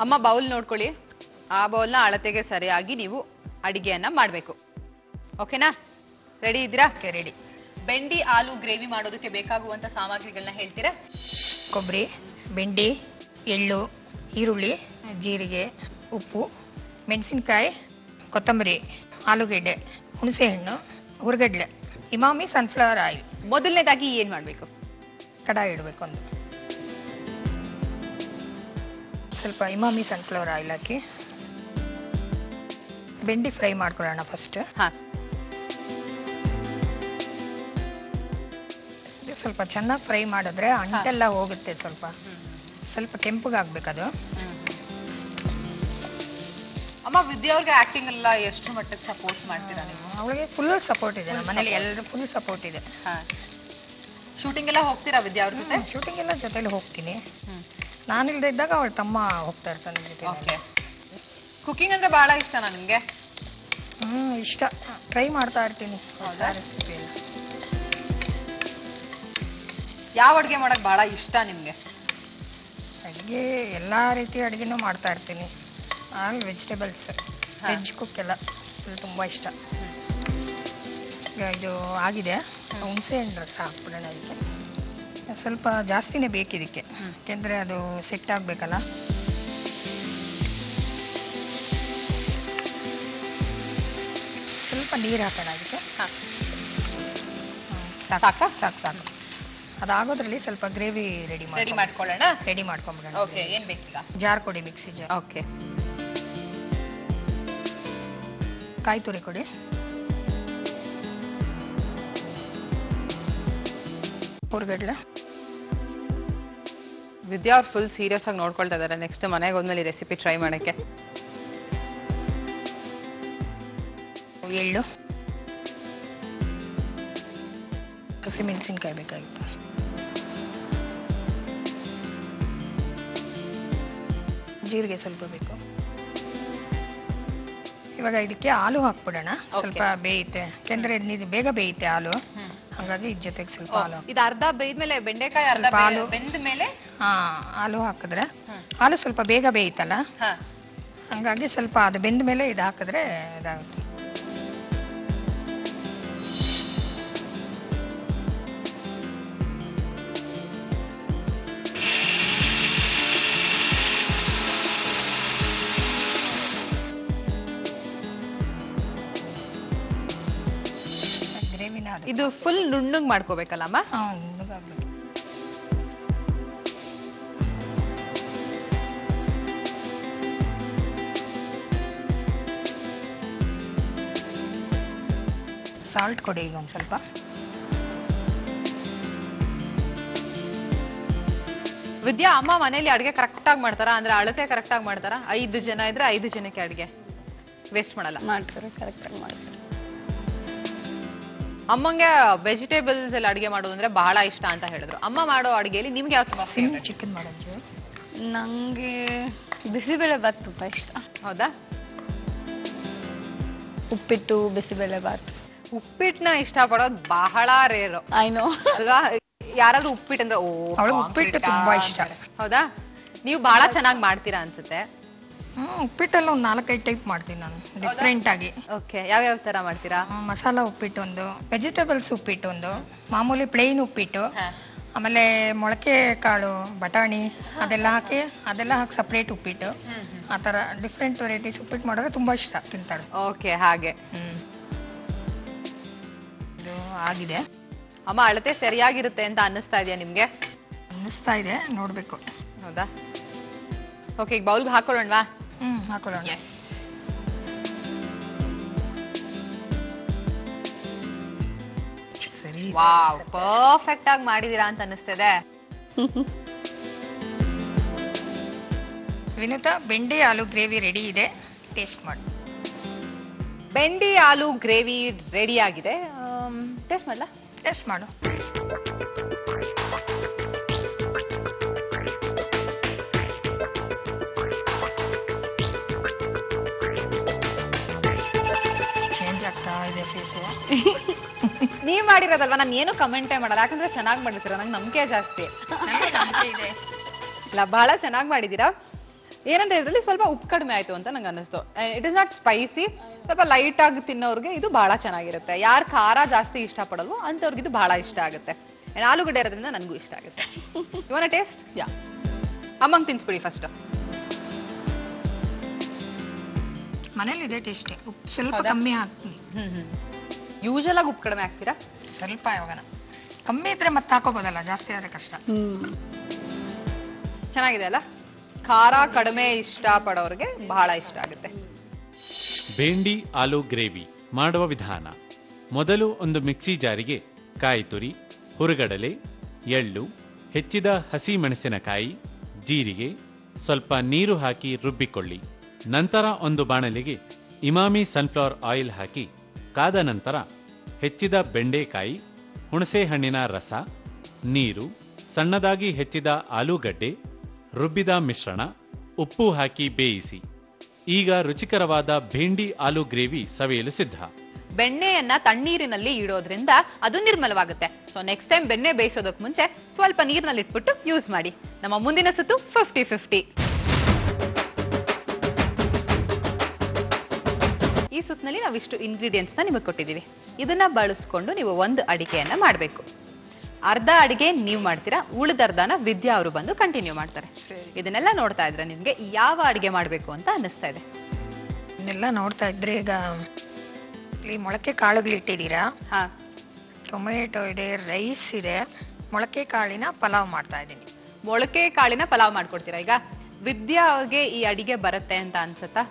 ಅಮ್ಮ ಬೌಲ್ ನೋಡ್ಕೊಳ್ಳಿ. ಆ ಬೌಲ್ನ ಅಳತೆಗೆ ಸರಿಯಾಗಿ ನೀವು ಅಡಿಗೆಯನ್ನ ಮಾಡ್ಬೇಕು. ಓಕೆನಾ? ರೆಡಿ ಇದ್ದೀರಾ? ರೆಡಿ. ಬೆಂಡಿ ಆಲೂ ಗ್ರೇವಿ ಮಾಡೋದಕ್ಕೆ ಬೇಕಾಗುವಂತ ಸಾಮಗ್ರಿಗಳನ್ನ ಹೇಳ್ತೀರಾ? ಕೊಬ್ಬರಿ, ಬೆಂಡಿ, ಎಳ್ಳು, ಈರುಳ್ಳಿ, ಜೀರಿಗೆ, ಉಪ್ಪು, ಮೆಣಸಿನ್ಕಾಯಿ, ಕೊತ್ತಂಬರಿ, ಆಲೂಗೆಡ್ಡೆ, ಹುಣಸೆಹಣ್ಣು, ಹುರ್ಗಡ್ಲೆ, ಇಮಾಮಿ ಸನ್ಫ್ಲವರ್ ಆಯಿಲ್. ಮೊದಲನೇದಾಗಿ ಏನ್ ಮಾಡ್ಬೇಕು? ಕಡಾಯಿ ಇಡಬೇಕು. ಒಂದು ಸ್ವಲ್ಪ ಇಮಾಮಿ ಸನ್ಫ್ಲವರ್ ಆಯಿಲ್ ಹಾಕಿ ಬೆಂಡಿ ಫ್ರೈ ಮಾಡ್ಕೊಳ್ಳೋಣ ಫಸ್ಟ್. ಹಾ. ಸ್ವಲ್ಪ ಚೆನ್ನಾಗಿ ಫ್ರೈ ಮಾಡಿದ್ರೆ ಅಂಟೆಲ್ಲ ಹೋಗುತ್ತೆ. ಸ್ವಲ್ಪ ಕೆಂಪಗಾಗ್ಬೇಕದು. ಅಮ್ಮ ವಿದ್ಯಾ ಅವ್ರಿಗೆ ಆಕ್ಟಿಂಗ್ ಎಲ್ಲ ಎಷ್ಟು ಮಟ್ಟಕ್ಕೆ ಸಪೋರ್ಟ್ ಮಾಡ್ತೀರಾ ನೀವು? ಅವಳಿಗೆ ಫುಲ್ ಸಪೋರ್ಟ್ ಇದೆ. ನಮ್ಮ ಮನೇಲಿ ಎಲ್ಲರೂ ಫುಲ್ ಸಪೋರ್ಟ್ ಇದೆ. ಶೂಟಿಂಗ್ ಎಲ್ಲ ಹೋಗ್ತೀರಾ ವಿದ್ಯಾ ಅವ್ರ ಜೊತೆ? ಶೂಟಿಂಗ್ ಎಲ್ಲ ಜೊತೆಲಿ ಹೋಗ್ತೀನಿ. ನಾನಿಲ್ದೇ ಇದ್ದಾಗ ಅವಳ ತಮ್ಮ ಹೋಗ್ತಾ ಇರ್ತಾನೆ ಜೊತೆ. ಓಕೆ. ಕುಕಿಂಗ್ ಅಂದ್ರೆ ಬಹಳ ಇಷ್ಟನಾ ನಿಮ್ಗೆ? ಇಷ್ಟ. ಟ್ರೈ ಮಾಡ್ತಾ ಇರ್ತೀನಿ ರೆಸಿಪಿ ಎಲ್ಲ. ಯಾವ ಅಡುಗೆ ಮಾಡಕ್ ಬಹಳ ಇಷ್ಟ ನಿಮ್ಗೆ? ಅಡುಗೆ ಎಲ್ಲಾ ರೀತಿ ಅಡುಗೆನೂ ಮಾಡ್ತಾ ಇರ್ತೀನಿ. ಆಲ್ ವೆಜಿಟೇಬಲ್ಸ್, ವೆಜ್ ಕುಕ್ ಎಲ್ಲ ತುಂಬಾ ಇಷ್ಟ. ಇದು ಆಗಿದೆ. ಹುಣಸೆ ಹಣ್ಣು ರಸ ಹಾಕ್ಬಿಡೋಣ ಅದಕ್ಕೆ. ಸ್ವಲ್ಪ ಜಾಸ್ತಿನೇ ಬೇಕಿದಕ್ಕೆ, ಯಾಕೆಂದ್ರೆ ಅದು ಸೆಟ್ ಆಗ್ಬೇಕಲ್ಲ. ಸ್ವಲ್ಪ ನೀರು ಹಾಕೋಣ ಅದಕ್ಕೆ. ಸಾಕು ಸಾಕು ಸಾಕು. ಅದಾಗೋದ್ರಲ್ಲಿ ಸ್ವಲ್ಪ ಗ್ರೇವಿ ರೆಡಿ ಮಾಡ್ಕೊಳ್ಳೋಣ. ರೆಡಿ ಮಾಡ್ಕೊಂಡ್ಬಿಡೋಣ. ಓಕೆ. ಏನ್ ಬೇಕೀಗ? ಜಾರ್ ಕೊಡಿ, ಮಿಕ್ಸಿ ಜಾರ್. ಓಕೆ. ಕಾಯಿ ತುರಿ ಕೊಡಿ. ಹುರ್ಗಡ್ಲೆ. ವಿದ್ಯಾ ಅವ್ರು ಫುಲ್ ಸೀರಿಯಸ್ ಆಗಿ ನೋಡ್ಕೊಳ್ತಾ ಇದಾರೆ. ನೆಕ್ಸ್ಟ್ ಮನೆಗೆ ಹೋದ್ಮೇಲೆ ರೆಸಿಪಿ ಟ್ರೈ ಮಾಡಕ್ಕೆ. ಎಳ್ಳು, ಹಸಿಮೆಣಸಿನ್ಕಾಯಿ ಬೇಕಾಗಿತ್ತು, ಜೀರಿಗೆ ಸ್ವಲ್ಪ ಬೇಕು. ಇವಾಗ ಇದಕ್ಕೆ ಹಾಲು ಹಾಕ್ಬಿಡೋಣ, ಸ್ವಲ್ಪ ಬೇಯುತ್ತೆ, ಯಾಕೆಂದ್ರೆ ಬೇಗ ಬೇಯುತ್ತೆ ಹಾಲು, ಹಾಗಾಗಿ ಇದ್ ಜೊತೆಗೆ ಸ್ವಲ್ಪ ಹಾಲು. ಇದು ಅರ್ಧ ಬೇಯ್ದ್ಮೇಲೆ ಬೆಂಡೆಕಾಯಿ ಅರ್ಧ ಹಾಲು ಬೆಂದ ಮೇಲೆ ಹಾಲು ಹಾಕಿದ್ರೆ ಹಾಲು ಸ್ವಲ್ಪ ಬೇಗ ಬೇಯುತ್ತಲ್ಲ, ಹಂಗಾಗಿ ಸ್ವಲ್ಪ ಅದು ಬೆಂದ ಮೇಲೆ ಇದು ಹಾಕಿದ್ರೆ ಇದಾಗುತ್ತೆ. ಇದು ಫುಲ್ ನುಣ್ಣಗ್ ಮಾಡ್ಕೋಬೇಕಲ್ಲಮ್ಮ? ನುಣ್ಣಗಾಗ್ಬೇಕು. ಸಾಲ್ಟ್ ಕೊಡಿ ಈಗ ಒಂದ್ ಸ್ವಲ್ಪ. ವಿದ್ಯಾ, ಅಮ್ಮ ಮನೇಲಿ ಅಡ್ಗೆ ಕರೆಕ್ಟ್ ಆಗಿ ಮಾಡ್ತಾರಾ? ಅಂದ್ರೆ ಅಳತೆ ಕರೆಕ್ಟ್ ಆಗಿ ಮಾಡ್ತಾರಾ? 5 ಜನ ಇದ್ರೆ 5 ಜನಕ್ಕೆ ಅಡ್ಗೆ ವೇಸ್ಟ್ ಮಾಡಲ್ಲ? ಮಾಡ್ತಾರೆ, ಕರೆಕ್ಟ್ ಆಗಿ ಮಾಡ್ತಾರೆ. ಅಮ್ಮಂಗೆ ವೆಜಿಟೇಬಲ್ಸ್ ಎಲ್ಲ ಅಡಿಗೆ ಮಾಡೋದು ಅಂದ್ರೆ ಬಹಳ ಇಷ್ಟ ಅಂತ ಹೇಳಿದ್ರು. ಅಮ್ಮ ಮಾಡೋ ಅಡಿಗೆಯಲ್ಲಿ ನಿಮ್ಗೆ ಯಾವ ತುಂಬಾ ಫೇವರೇಟ್? ಚಿಕನ್ ಮಾಡೋದು. ನಂಗೆ ಬಿಸಿಬೇಳೆ ಬಾತ್ ತುಂಬಾ ಇಷ್ಟ. ಹೌದಾ? ಉಪ್ಪಿಟ್ಟು, ಬಿಸಿಬೇಳೆ ಬಾತ್. ಉಪ್ಪಿಟ್ಟನ್ನ ಇಷ್ಟ ಪಡೋದು ಬಹಳ ರೇರು ಐನೋ ಅಲ್ವಾ? ಯಾರಾದ್ರೂ ಉಪ್ಪಿಟ್ಟು ಅಂದ್ರೆ ಅವಳಿಗೆ ಉಪ್ಪಿಟ್ಟು ತುಂಬಾ ಇಷ್ಟ. ಹೌದಾ? ನೀವು ಬಹಳ ಚೆನ್ನಾಗಿ ಮಾಡ್ತೀರಾ ಅನ್ಸುತ್ತೆ. ಉಪ್ಪಿಟ್ಟಲ್ಲಿ ಒಂದು 4-5 ಟೈಪ್ ಮಾಡ್ತೀನಿ ನಾನು, ಡಿಫ್ರೆಂಟ್ ಆಗಿ. ಓಕೆ, ಯಾವ್ಯಾವ ತರ ಮಾಡ್ತೀರಾ? ಮಸಾಲಾ ಉಪ್ಪಿಟ್ಟು ಒಂದು, ವೆಜಿಟೇಬಲ್ಸ್ ಉಪ್ಪಿಟ್ಟು ಒಂದು, ಮಾಮೂಲಿ ಪ್ಲೇನ್ ಉಪ್ಪಿಟ್ಟು, ಆಮೇಲೆ ಮೊಳಕೆ ಕಾಳು, ಬಟಾಣಿ ಅದೆಲ್ಲ ಹಾಕಿ ಸಪ್ರೇಟ್ ಉಪ್ಪಿಟ್ಟು, ಆ ತರ ಡಿಫ್ರೆಂಟ್ ವೆರೈಟೀಸ್ ಉಪ್ಪಿಟ್ಟು ಮಾಡೋದು ತುಂಬಾ ಇಷ್ಟ, ತಿಂತಾಳೆ. ಓಕೆ, ಹಾಗೆ. ಇದು ಆಗಿದೆ. ಅಮ್ಮ ಅಳತೆ ಸರಿಯಾಗಿರುತ್ತೆ ಅಂತ ಅನ್ನಿಸ್ತಾ ಇದೆಯಾ ನಿಮ್ಗೆ? ಅನ್ನಿಸ್ತಾ ಇದೆ, ನೋಡ್ಬೇಕು. ಹೌದಾ? ಓಕೆ, ಈಗ ಬೌಲ್ಗೆ ಹಾಕೊಳ್ಳೋಣವಾ? ಹಾಕೊಳ್ಳೋಣ. ಎಸ್. ಸರಿ, ವಾವ್, ಪರ್ಫೆಕ್ಟ್ ಆಗಿ ಮಾಡಿದೀರಾ ಅಂತ ಅನ್ನಿಸ್ತಿದೆ. ವಿನುತಾ, ಬೆಂಡೆ ಆಲೂ ಗ್ರೇವಿ ರೆಡಿ ಇದೆ, ಟೇಸ್ಟ್ ಮಾಡಿ. ಬೆಂಡಿ ಆಲೂ ಗ್ರೇವಿ ರೆಡಿ ಆಗಿದೆ. ಟೇಸ್ಟ್ ಮಾಡ್ಲಾ? ಟೇಸ್ಟ್ ಮಾಡು. ಚೇಂಜ್ ಆಗ್ತಾ ಇದೆ ಫೇಸು. ನೀವ್ ಮಾಡಿರೋದಲ್ವಾ, ನಾನು ಏನು ಕಮೆಂಟೇ ಮಾಡಲ್ಲ, ಯಾಕಂದ್ರೆ ಚೆನ್ನಾಗಿ ಮಾಡಿರ್ತೀರ, ನಂಗೆ ನಂಬಿಕೆ ಜಾಸ್ತಿ ಇದೆ. ಇಲ್ಲ, ಬಹಳ ಚೆನ್ನಾಗಿ ಮಾಡಿದೀರಾ. ಏನಂತ ಇದ್ರಲ್ಲಿ ಸ್ವಲ್ಪ ಉಪ್ಪು ಕಡಿಮೆ ಆಯ್ತು ಅಂತ ನಂಗೆ ಅನ್ನಿಸ್ತು. ಇಟ್ ಇಸ್ ನಾಟ್ ಸ್ಪೈಸಿ, ಸ್ವಲ್ಪ ಲೈಟ್ ಆಗಿ ತಿನ್ನೋರ್ಗೆ ಇದು ಬಹಳ ಚೆನ್ನಾಗಿರುತ್ತೆ. ಯಾರು ಖಾರ ಜಾಸ್ತಿ ಇಷ್ಟ ಪಡಲ್ವೋ ಅಂತವ್ರಿಗೆ ಇದು ಬಹಳ ಇಷ್ಟ ಆಗುತ್ತೆ. ಆಲೂಗಡ್ಡೆ ಇರೋದ್ರಿಂದ ನನಗೂ ಇಷ್ಟ ಆಗುತ್ತೆ. ಇವನ ಟೇಸ್ಟ್ ಯಾ ಅಮ್ಮಂಗೆ ತಿನ್ಸ್ಬಿಡಿ ಫಸ್ಟ್. ಮನೇಲಿ ಇದೆ ಟೇಸ್ಟ್, ಉಪ್ಪು ಸ್ವಲ್ಪ ಕಮ್ಮಿ ಹಾಕ್ತೀನಿ. ಯೂಶಲ್ ಆಗಿ ಉಪ್ಪು ಕಡಿಮೆ ಹಾಕ್ತೀರಾ? ಸ್ವಲ್ಪ ಯಾವಾಗನ ಕಮ್ಮಿ ಇದ್ರೆ ಮತ್ತೆ ಹಾಕೋಬೋದಲ್ಲ, ಜಾಸ್ತಿ ಆದ್ರೆ ಕಷ್ಟ. ಚೆನ್ನಾಗಿದೆ ಅಲ್ಲ? ಖಾರ ಕಡಿಮೆ ಇಷ್ಟ ಪಡೋರಿಗೆ ಬಹಳ ಇಷ್ಟ ಆಗುತ್ತೆ. ಬೇಂಡಿ ಆಲೂ ಗ್ರೇವಿ ಮಾಡುವ ವಿಧಾನ: ಮೊದಲು ಒಂದು ಮಿಕ್ಸಿ ಜಾರಿಗೆ ಕಾಯಿ ತುರಿ, ಹುರುಗಡಲೆ, ಎಳ್ಳು, ಹೆಚ್ಚಿದ ಹಸಿ ಮೆಣಸಿನಕಾಯಿ, ಜೀರಿಗೆ, ಸ್ವಲ್ಪ ನೀರು ಹಾಕಿ ರುಬ್ಬಿಕೊಳ್ಳಿ. ನಂತರ ಒಂದು ಬಾಣಲೆಗೆ ಇಮಾಮಿ ಸನ್ಫ್ಲವರ್ ಆಯಿಲ್ ಹಾಕಿ ಕಾದ ನಂತರ ಹೆಚ್ಚಿದ ಬೆಂಡೆಕಾಯಿ, ಹುಣಸೆ ಹಣ್ಣಿನ ರಸ, ನೀರು, ಸಣ್ಣದಾಗಿ ಹೆಚ್ಚಿದ ಆಲೂಗಡ್ಡೆ, ರುಬ್ಬಿದ ಮಿಶ್ರಣ, ಉಪ್ಪು ಹಾಕಿ ಬೇಯಿಸಿ. ಈಗ ರುಚಿಕರವಾದ ಭೇಂಡಿ ಆಲೂ ಗ್ರೇವಿ ಸವಿಯಲು ಸಿದ್ಧ. ಬೆಣ್ಣೆಯನ್ನ ತಣ್ಣೀರಿನಲ್ಲಿ ಇಡೋದ್ರಿಂದ ಅದು ನಿರ್ಮಲವಾಗುತ್ತೆ. ಸೊ ನೆಕ್ಸ್ಟ್ ಟೈಮ್ ಬೆಣ್ಣೆ ಬೇಯಿಸೋದಕ್ಕೆ ಮುಂಚೆ ಸ್ವಲ್ಪ ನೀರಿನಲ್ಲಿ ಇಟ್ಬಿಟ್ಟು ಯೂಸ್ ಮಾಡಿ. ನಮ್ಮ ಮುಂದಿನ ಸುತ್ತು 50-50. ಈ ಸುತ್ತಿನಲ್ಲಿ ನಾವು ಇಷ್ಟು ಇಂಗ್ರೀಡಿಯೆಂಟ್ಸ್ ನ ನಿಮಗೆ ಕೊಟ್ಟಿದ್ದೀವಿ. ಇದನ್ನ ಬಳಸ್ಕೊಂಡು ನೀವು ಒಂದು ಅಡಿಗೆಯನ್ನ ಮಾಡಬೇಕು. ಅರ್ಧ ಅಡಿಗೆ ನೀವು ಮಾಡ್ತೀರಾ, ಉಳಿದರ್ಧನ ವಿದ್ಯಾ ಅವರು ಬಂದು ಕಂಟಿನ್ಯೂ ಮಾಡ್ತಾರೆ. ಇದನ್ನೆಲ್ಲ ನೋಡ್ತಾ ಇದ್ರೆ ನಿಮ್ಗೆ ಯಾವ ಅಡಿಗೆ ಮಾಡಬೇಕು ಅಂತ ಅನ್ನಿಸ್ತಾ ಇದೆ? ಇದನ್ನೆಲ್ಲ ನೋಡ್ತಾ ಇದ್ರೆ ಈಗ ಇಲ್ಲಿ ಮೊಳಕೆ ಕಾಳುಗಳು ಇಟ್ಟಿದ್ದೀರಾ, ಟೊಮೆಟೊ ಇದೆ, ರೈಸ್ ಇದೆ, ಮೊಳಕೆ ಕಾಳಿನ ಪಲಾವ್ ಮಾಡ್ತಾ ಇದ್ದೀನಿ. ಮೊಳಕೆ ಕಾಳಿನ ಪಲಾವ್ ಮಾಡ್ಕೊಡ್ತೀರಾ? ಈಗ ವಿದ್ಯಾ ಅವ್ರಿಗೆ ಈ ಅಡಿಗೆ ಬರುತ್ತೆ ಅಂತ ಅನ್ಸುತ್ತಾ?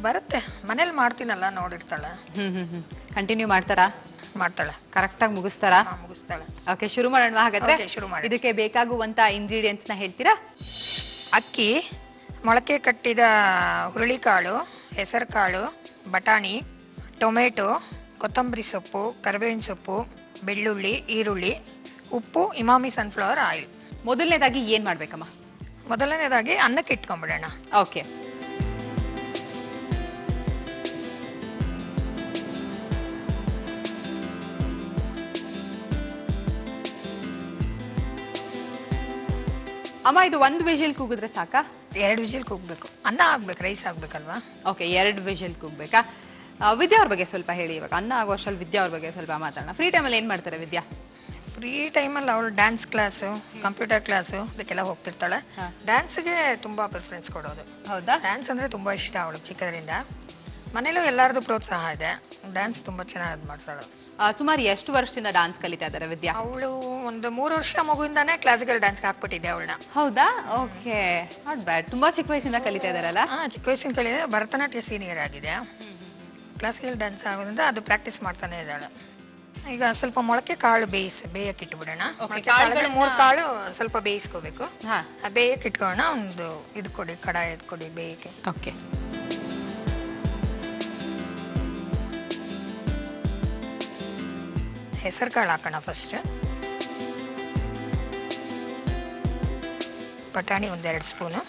ಬರುತ್ತೆ, ಮನೇಲಿ ಮಾಡ್ತೀನಲ್ಲ, ನೋಡಿರ್ತಾಳೆ. ಕಂಟಿನ್ಯೂ ಮಾಡ್ತಾರಾ? ಮಾಡ್ತಾಳೆ. ಕರೆಕ್ಟ್ ಆಗಿ ಮುಗಿಸ್ತಾರಾ? ಮುಗಿಸ್ತಾಳೆ. ಓಕೆ, ಶುರು ಮಾಡೋಣ ಹಾಗಾದ್ರೆ. ಶುರು ಮಾಡಿ. ಇದಕ್ಕೆ ಬೇಕಾಗುವಂತ ಇಂಗ್ರೀಡಿಯೆಂಟ್ಸ್ ನ ಹೇಳ್ತೀರಾ? ಅಕ್ಕಿ, ಮೊಳಕೆ ಕಟ್ಟಿದ ಹುರುಳಿಕಾಳು, ಹೆಸರು ಕಾಳು, ಬಟಾಣಿ, ಟೊಮೆಟೊ, ಕೊತ್ತಂಬರಿ ಸೊಪ್ಪು, ಕರಿಬೇವಿನ ಸೊಪ್ಪು, ಬೆಳ್ಳುಳ್ಳಿ, ಈರುಳ್ಳಿ, ಉಪ್ಪು, ಇಮಾಮಿ ಸನ್ಫ್ಲವರ್ ಆಯಿಲ್. ಮೊದಲನೇದಾಗಿ ಏನ್ ಮಾಡ್ಬೇಕಮ್ಮ? ಮೊದಲನೇದಾಗಿ ಅನ್ನಕ್ಕೆ ಇಟ್ಕೊಂಡ್ಬಿಡೋಣ. ಓಕೆ. ಅಮ್ಮ ಇದು 1 ವಿಜಿಲ್ ಕೂಗಿದ್ರೆ ಸಾಕಾ? 2 ವಿಜಿಲ್ ಕೂಗ್ಬೇಕು. ಅನ್ನ ಆಗ್ಬೇಕು, ರೈಸ್ ಆಗ್ಬೇಕಲ್ವಾ? ಓಕೆ, 2 ವಿಜಿಲ್ ಕೂಗ್ಬೇಕಾ? ವಿದ್ಯಾ ಅವ್ರ ಬಗ್ಗೆ ಸ್ವಲ್ಪ ಹೇಳಿ. ಇವಾಗ ಅನ್ನ ಆಗೋ ಅಷ್ಟರಲ್ಲಿ ವಿದ್ಯಾ ಅವ್ರ ಬಗ್ಗೆ ಸ್ವಲ್ಪ ಮಾತಾಡೋಣ. ಫ್ರೀ ಟೈಮಲ್ಲಿ ಏನ್ ಮಾಡ್ತಾರೆ ವಿದ್ಯಾ? ಫ್ರೀ ಟೈಮಲ್ಲಿ ಅವಳು ಡ್ಯಾನ್ಸ್ ಕ್ಲಾಸು, ಕಂಪ್ಯೂಟರ್ ಕ್ಲಾಸು ಅದಕ್ಕೆಲ್ಲ ಹೋಗ್ತಿರ್ತಾಳೆ. ಡ್ಯಾನ್ಸ್ಗೆ ತುಂಬಾ ಪ್ರಿಫರೆನ್ಸ್ ಕೊಡೋದು. ಹೌದಾ? ಡ್ಯಾನ್ಸ್ ಅಂದ್ರೆ ತುಂಬಾ ಇಷ್ಟ ಅವಳಿಗೆ ಚಿಕ್ಕದ್ರಿಂದ. ಮನೇಲೂ ಎಲ್ಲರದು ಪ್ರೋತ್ಸಾಹ ಇದೆ. ಡ್ಯಾನ್ಸ್ ತುಂಬಾ ಚೆನ್ನಾಗಿ ಮಾಡ್ತಾಳೆ. ಸುಮಾರು ಎಷ್ಟು ವರ್ಷದಿಂದ ಡಾನ್ಸ್ ಕಲಿತಾ ಇದ್ದಾರೆ ವಿದ್ಯಾ? ಅವಳು ಒಂದು 3 ವರ್ಷ ಮಗುವಿಂದಾನೇ ಕ್ಲಾಸಿಕಲ್ ಡ್ಯಾನ್ಸ್ ಹಾಕ್ಬಿಟ್ಟಿದ್ದೆ ಅವಳನ್ನ. ಹೌದಾ? Okay, not bad. ತುಂಬಾ ಚಿಕ್ಕ ವಯಸ್ಸಿಂದ ಕಲಿತಾ ಇದಾರಲ್ಲ? ಚಿಕ್ಕ ವಯಸ್ಸಿನ ಕಲಿಯದೆ ಭರತನಾಟ್ಯ ಸೀನಿಯರ್ ಆಗಿದೆ. ಕ್ಲಾಸಿಕಲ್ ಡ್ಯಾನ್ಸ್ ಆಗೋದ್ರಿಂದ ಅದು ಪ್ರಾಕ್ಟೀಸ್ ಮಾಡ್ತಾನೆ ಇದ್ದಾಳೆ. ಈಗ ಸ್ವಲ್ಪ ಮೊಳಕೆ ಕಾಳು ಬೇಯಕ್ಕೆ ಇಟ್ಬಿಡೋಣ. 3 ಕಾಳು ಸ್ವಲ್ಪ ಬೇಯಿಸ್ಕೋಬೇಕು. ಬೇಯಕ್ಕೆ ಇಟ್ಕೊಳ್ಳೋಣ. ಒಂದು ಇದು ಕೊಡಿ, ಕಡಾಯಿ ಕೊಡಿ ಬೇಯಕ್ಕೆ. ಓಕೆ. ಹೆಸರು ಕಾಳು ಹಾಕೋಣ ಫಸ್ಟ್. ಬಟಾಣಿ 1-2 ಸ್ಪೂನು.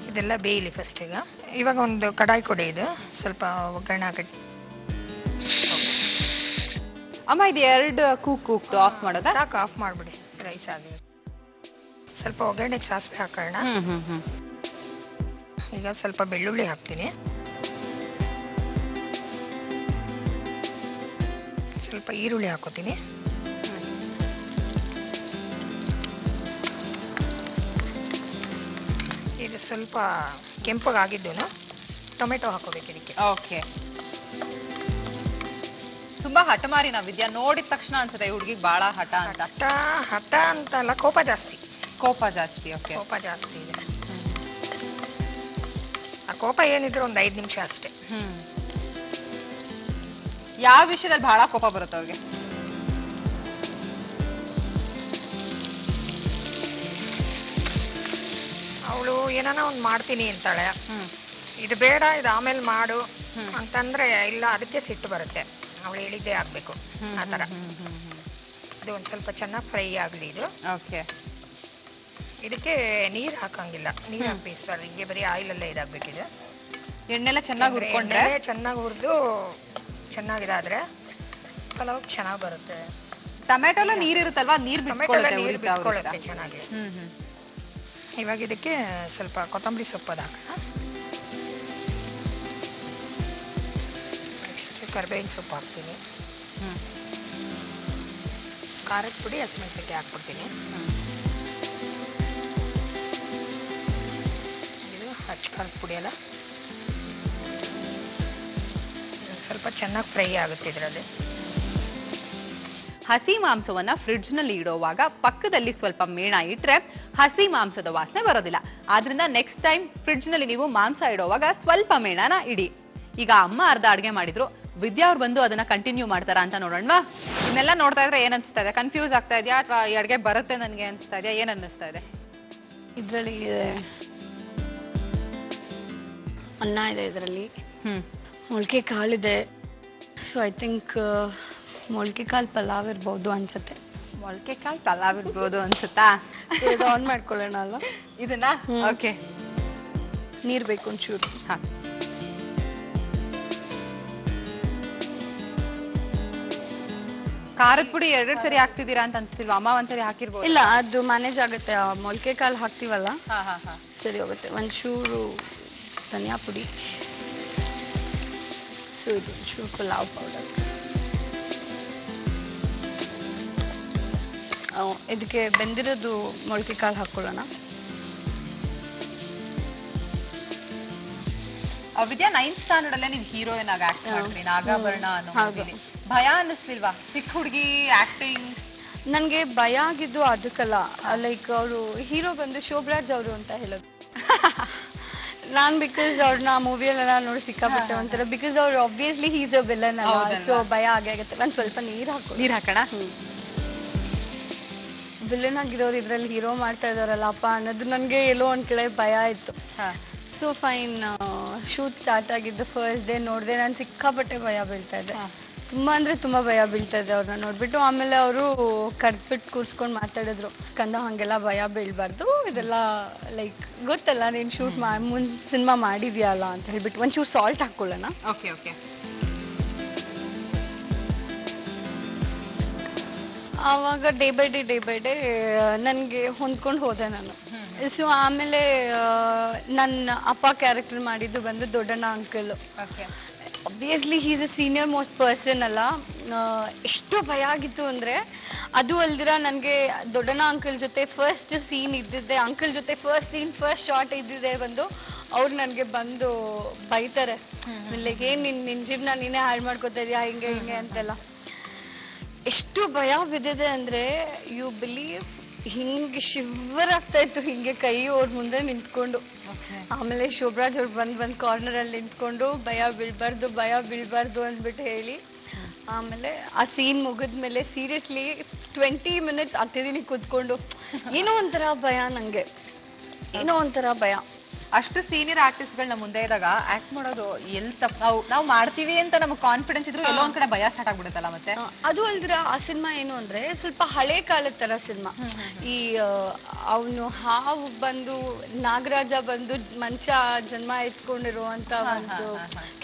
ಇದೆಲ್ಲ ಬೇಯಲಿ ಫಸ್ಟ್. ಇವಾಗ ಒಂದು ಕಡಾಯಿ ಕೊಡಿ. ಇದು ಸ್ವಲ್ಪ ಒಗ್ಗರಣೆ ಹಾಕಿ. ಅಮ್ಮ ಇದು 2 ಕೂಗ್ತು ಆಫ್ ಮಾಡೋದಾ? ಸಾಕು, ಆಫ್ ಮಾಡ್ಬಿಡಿ. ರೈಸ್ ಆಗಿ ಸ್ವಲ್ಪ ಒಗ್ಗರಣೆಗೆ ಸಾಸಿವೆ ಹಾಕೋಣ. ಈಗ ಸ್ವಲ್ಪ ಬೆಳ್ಳುಳ್ಳಿ ಹಾಕ್ತೀನಿ. ಸ್ವಲ್ಪ ಈರುಳ್ಳಿ ಹಾಕೋತೀನಿ. ಇದು ಸ್ವಲ್ಪ ಕೆಂಪಗಾಗಿದ್ದು ಟೊಮೆಟೊ ಹಾಕೋಬೇಕು ಇದಕ್ಕೆ. ಓಕೆ. ತುಂಬಾ ಹಠಮಾರಿ ನಾವು ವಿದ್ಯಾ. ನೋಡಿದ ತಕ್ಷಣ ಅನ್ಸುತ್ತೆ ಹುಡುಗಿಗೆ ಬಹಳ ಹಠ ಅಂತ. ಹಠ ಅಂತಲ್ಲ, ಕೋಪ ಜಾಸ್ತಿ. ಕೋಪ ಜಾಸ್ತಿ. ಓಕೆ, ಕೋಪ ಜಾಸ್ತಿ ಇದೆ. ಆ ಕೋಪ ಏನಿದ್ರು ಒಂದು 5 ನಿಮಿಷ ಅಷ್ಟೇ. ಯಾವ ವಿಷಯದಲ್ಲಿ ಬಹಳ ಕೋಪ ಬರುತ್ತೆ ಅವ್ರಿಗೆ? ಅವಳು ಏನಾನ ಒಂದ್ ಮಾಡ್ತೀನಿ ಅಂತಾಳೆ. ಇದು ಬೇಡ, ಇದು ಆಮೇಲೆ ಮಾಡು ಅಂತಂದ್ರೆ ಇಲ್ಲ, ಅದಕ್ಕೆ ಸಿಟ್ಟು ಬರುತ್ತೆ. ಅವಳು ಹೇಳಿದ್ದೇ ಆಗ್ಬೇಕು ಆತರ. ಇದು ಒಂದ್ ಸ್ವಲ್ಪ ಚೆನ್ನಾಗಿ ಫ್ರೈ ಆಗ್ಲಿ ಇದು. ಓಕೆ. ಇದಕ್ಕೆ ನೀರ್ ಹಾಕಂಗಿಲ್ಲ. ನೀರ್ ಹಾಕಿ ಬೇಯಿಸ್ಬಾರ್ದು. ಹಿಂಗೆ ಬರೀ ಆಯಿಲ್ ಅಲ್ಲೇ ಇದಾಗ್ಬೇಕಿದೆ. ಎಣ್ಣೆಲ್ಲ ಚೆನ್ನಾಗಿ ಹುರ್ಕೊಂಡ್ರೆ, ಚೆನ್ನಾಗಿ ಹುರಿದು ಚೆನ್ನಾಗಿದಾದ್ರೆ ಪಲಾವ್ ಚೆನ್ನಾಗಿ ಬರುತ್ತೆ. ಟೊಮೆಟೊ ಎಲ್ಲ ನೀರಿರುತ್ತಲ್ವಾ? ನೀರ್ ಬಿಟ್ಕೊಳ್ಳುತ್ತೆ ಚೆನ್ನಾಗಿ. ಇವಾಗ ಇದಕ್ಕೆ ಸ್ವಲ್ಪ ಕೊತ್ತಂಬರಿ ಸೊಪ್ಪು ಹಾಕೋಣ. ನೆಕ್ಸ್ಟ್ ಕರಿಬೇವಿನ ಸೊಪ್ಪು ಹಾಕ್ತೀನಿ. ಖಾರದ ಪುಡಿ, ಹಸಿಮೆಣಸಿನಕಾಯಿ ಹಾಕ್ಬಿಡ್ತೀನಿ. ಇದು ಹಚ್ಚ ಖಾರದ ಪುಡಿ ಅಲ್ಲ. ಸ್ವಲ್ಪ ಚೆನ್ನಾಗಿ ಫ್ರೈ ಆಗುತ್ತೆ ಇದರಲ್ಲಿ. ಹಸಿ ಮಾಂಸವನ್ನ ಫ್ರಿಡ್ಜ್ ನಲ್ಲಿ ಇಡುವಾಗ ಪಕ್ಕದಲ್ಲಿ ಸ್ವಲ್ಪ ಮೇಣ ಇಟ್ರೆ ಹಸಿ ಮಾಂಸದ ವಾಸನೆ ಬರೋದಿಲ್ಲ. ಆದ್ರಿಂದ ನೆಕ್ಸ್ಟ್ ಟೈಮ್ ಫ್ರಿಡ್ಜ್ ನಲ್ಲಿ ನೀವು ಮಾಂಸ ಇಡುವಾಗ ಸ್ವಲ್ಪ ಮೇಣನ ಇಡಿ. ಈಗ ಅಮ್ಮ ಅರ್ಧ ಅಡ್ಗೆ ಮಾಡಿದ್ರು, ವಿದ್ಯಾ ಅವ್ರು ಬಂದು ಅದನ್ನ ಕಂಟಿನ್ಯೂ ಮಾಡ್ತಾರಾ ಅಂತ ನೋಡೋಣವಾ? ಇದನ್ನೆಲ್ಲ ನೋಡ್ತಾ ಇದ್ರೆ ಏನ್ ಅನ್ಸ್ತಾ ಇದೆ? ಕನ್ಫ್ಯೂಸ್ ಆಗ್ತಾ ಇದೆಯಾ ಅಥವಾ ಈ ಅಡ್ಗೆ ಬರುತ್ತೆ ನನ್ಗೆ ಅನ್ಸ್ತಾ ಇದೆಯಾ? ಏನ್ ಅನ್ನಿಸ್ತಾ ಇದೆ? ಇದ್ರಲ್ಲಿ ಅನ್ನ ಇದೆ, ಇದರಲ್ಲಿ ಮೊಳಕೆ ಕಾಳಿದೆ. ಸೊ ಐ ಥಿಂಕ್ ಮೊಳಕೆ ಕಾಳು ಪಲಾವ್ ಇರ್ಬೋದು ಅನ್ಸುತ್ತೆ. ಮೊಳಕೆ ಕಾಳು ಪಲಾವ್ ಇರ್ಬೋದು ಅನ್ಸುತ್ತಾ? ಆನ್ ಮಾಡ್ಕೊಳ್ಳೋಣ ಅಲ್ಲ ಇದನ್ನ? ಓಕೆ. ನೀರ್ ಬೇಕು ಒಂಚೂರು. ಖಾರದ ಪುಡಿ 2 ಸರಿ ಹಾಕ್ತಿದ್ದೀರಾ ಅಂತ ಅನ್ಸ್ತಿಲ್ವಾ? ಅಮ್ಮ ಒಂದ್ಸರಿ ಹಾಕಿರ್ಬೋದು. ಇಲ್ಲ, ಅದು ಮ್ಯಾನೇಜ್ ಆಗುತ್ತೆ. ಮೊಳಕೆ ಕಾಳು ಹಾಕ್ತಿವಲ್ಲ, ಸರಿ ಹೋಗುತ್ತೆ. ಒಂಚೂರು ಧನಿಯಾ ಪುಡಿ, ಸೊ ಇದು ಒಂಚೂರು ಪಲಾವ್ ಪೌಡರ್. ಇದಕ್ಕೆ ಬೆಂದಿರೋದು ಮೊಳಕೆ ಕಾಳು ಹಾಕೊಳ್ಳೋಣ. ವಿದ್ಯಾ 9th ಸ್ಟ್ಯಾಂಡರ್ಡ್ ಅಲ್ಲೇ ನೀವು ಹೀರೋಯಿನ್ ಆಗಿ ಆಕ್ಟ್ ಮಾಡ್ತೀರಿ, ನಾಗಾಭರಣ ಅನ್ನೋ ಮೂವಿಲಿ. ಭಯ ಅನ್ನಿಸ್ಲಿಲ್ವಾ ಚಿಕ್ಕ ಹುಡುಗಿ ಆಕ್ಟಿಂಗ್? ನನ್ಗೆ ಭಯ ಆಗಿದ್ದು ಅದಕ್ಕಲ್ಲ, ಲೈಕ್ ಅವರು ಹೀರೋ ಬಂದು ಶೋಭರಾಜ್ ಅವರು ಅಂತ ಹೇಳೋದು. ನಾನ್ ಬಿಕಾಸ್ ಅವ್ರನ್ನ ಮೂವಿಯಲ್ಲೆಲ್ಲ ನೋಡಿ ಸಿಕ್ಕಾಪಟ್ಟೆ ಒಂಥರ, ಬಿಕಾಸ್ ಅವ್ರು ಆಬ್ವಿಯಸ್ಲಿ ಹೀಸ್ ಅ ವಿಲನ್ ಅಲ್ಲ, ಸೊ ಭಯ ಆಗೇ ಆಗುತ್ತೆ. ಒಂದ್ ಸ್ವಲ್ಪ ನೀರ್ ಹಾಕೋಣ. ನೀರ್ ಹಾಕೋಣ? ವಿಲನ್ ಆಗಿರೋರು ಇದ್ರಲ್ಲಿ ಹೀರೋ ಮಾಡ್ತಾ ಇದಾರಲ್ಲಪ್ಪ ಅನ್ನೋದು ನನಗೆ ಎಲ್ಲೋ ಒಂದ್ ಕಡೆ ಭಯ ಆಯ್ತು. ಸೊ ಫೈನ್, ಶೂಟ್ ಸ್ಟಾರ್ಟ್ ಆಗಿದ್ದು ಫಸ್ಟ್ ಡೇ ನೋಡಿದೆ, ನಾನು ಸಿಕ್ಕಾಪಟ್ಟೆ ಭಯ ಬೀಳ್ತಾ ಇದ್ದೆ. ತುಂಬಾ ಅಂದ್ರೆ ತುಂಬಾ ಭಯ ಬೀಳ್ತಾ ಇದ್ದೆ ಅವ್ರನ್ನ ನೋಡ್ಬಿಟ್ಟು. ಆಮೇಲೆ ಅವರು ಕರ್ದ್ಬಿಟ್ಟು ಕೂರ್ಸ್ಕೊಂಡು ಮಾತಾಡಿದ್ರು, ಕಂದ ಹಂಗೆಲ್ಲ ಭಯ ಬೀಳ್ಬಾರ್ದು, ಇದೆಲ್ಲ ಲೈಕ್ ಗೊತ್ತಲ್ಲ ನೀನ್ ಶೂಟ್ ಸಿನಿಮಾ ಮಾಡಿದ್ಯಲ್ಲ ಅಂತ ಹೇಳ್ಬಿಟ್ಟು ಒಂಚೂರು ಸಾಲ್ಟ್ ಹಾಕೊಳ್ಳೋಣ. Okay okay. ಆವಾಗ ಡೇ ಬೈ ಡೇ ನನಗೆ ಹೊಂದ್ಕೊಂಡು ಹೋದೆ ನಾನು. ಸೊ ಆಮೇಲೆ ನನ್ನ ಅಪ್ಪ ಕ್ಯಾರೆಕ್ಟರ್ ಮಾಡಿದ್ದು ಬಂದು Doddanna uncle. Obviously he's a senior most person ಅಲ್ಲ. ಎಷ್ಟು ಭಯ ಆಗಿತ್ತು ಅಂದ್ರೆ, ಅದು ಅಲ್ದಿರ ನನಗೆ ದೊಡ್ಡಣ್ಣ ಅಂಕಲ್ ಜೊತೆ ಫಸ್ಟ್ ಸೀನ್ ಇದ್ದಿದ್ದೆ, ಅಂಕಲ್ ಜೊತೆ ಫಸ್ಟ್ ಸೀನ್ ಫಸ್ಟ್ ಶಾರ್ಟ್ ಇದ್ದಿದ್ದೆ ಬಂದು ಅವ್ರು ನನಗೆ ಬಂದು ಬೈತಾರೆ, ಲೈಕ್ ಏನ್ ನಿನ್ ಜೀವನ ನೀನೇ ಹಾಳು ಮಾಡ್ಕೋತಾ ಇದೀಯಾ ಹಿಂಗೆ ಹಿಂಗೆ ಅಂತೆಲ್ಲ. ಎಷ್ಟು ಭಯ ಬಿದ್ದಿದೆ ಅಂದ್ರೆ ಯು ಬಿಲೀವ್, ಹಿಂಗೆ ಶಿವರ್ ಆಗ್ತಾ ಇತ್ತು ಹಿಂಗೆ ಕೈ ಅವ್ರ ಮುಂದೆ ನಿಂತ್ಕೊಂಡು. ಆಮೇಲೆ ಶೋಭರಾಜ್ ಅವ್ರು ಬಂದ್ ಕಾರ್ನರ್ ಅಲ್ಲಿ ನಿಂತ್ಕೊಂಡು ಭಯ ಬೀಳ್ಬಾರ್ದು ಅಂದ್ಬಿಟ್ಟು ಹೇಳಿ, ಆಮೇಲೆ ಆ ಸೀನ್ ಮುಗಿದ್ಮೇಲೆ ಸೀರಿಯಸ್ಲಿ 20 ಮಿನಿಟ್ಸ್ ಆಗ್ತಿದೀನಿ ಕೂತ್ಕೊಂಡು. ಏನೋ ಒಂಥರ ಭಯ ನಂಗೆ, ಏನೋ ಒಂಥರ ಭಯ. ಅಷ್ಟು ಸೀನಿಯರ್ ಆರ್ಟಿಸ್ಟ್ಗಳನ್ನ ಮುಂದೆ ಇದ್ದಾಗ ಆಕ್ಟ್ ಮಾಡೋದು ಎಲ್ಲಿ ತಪ್ಪು, ನಾವು ಮಾಡ್ತೀವಿ ಅಂತ ನಮ್ಗೆ ಕಾನ್ಫಿಡೆನ್ಸ್ ಇದ್ರು ಎಲ್ಲೋ ಒಂದ್ ಕಡೆ ಭಯ ಸ್ಟಾರ್ಟ್ ಆಗ್ಬಿಡುತ್ತಲ್ಲ. ಮತ್ತೆ ಅದು ಅಲ್ದಿರ ಆ ಸಿನಿಮಾ ಏನು ಅಂದ್ರೆ ಸ್ವಲ್ಪ ಹಳೆ ಕಾಲದ ತರ ಸಿನಿಮಾ. ಈ ಅವನು ಹಾವು ಬಂದು ನಾಗರಾಜ ಬಂದು ಮನುಷ್ಯ ಜನ್ಮ ಎತ್ಕೊಂಡಿರುವಂತ ಒಂದು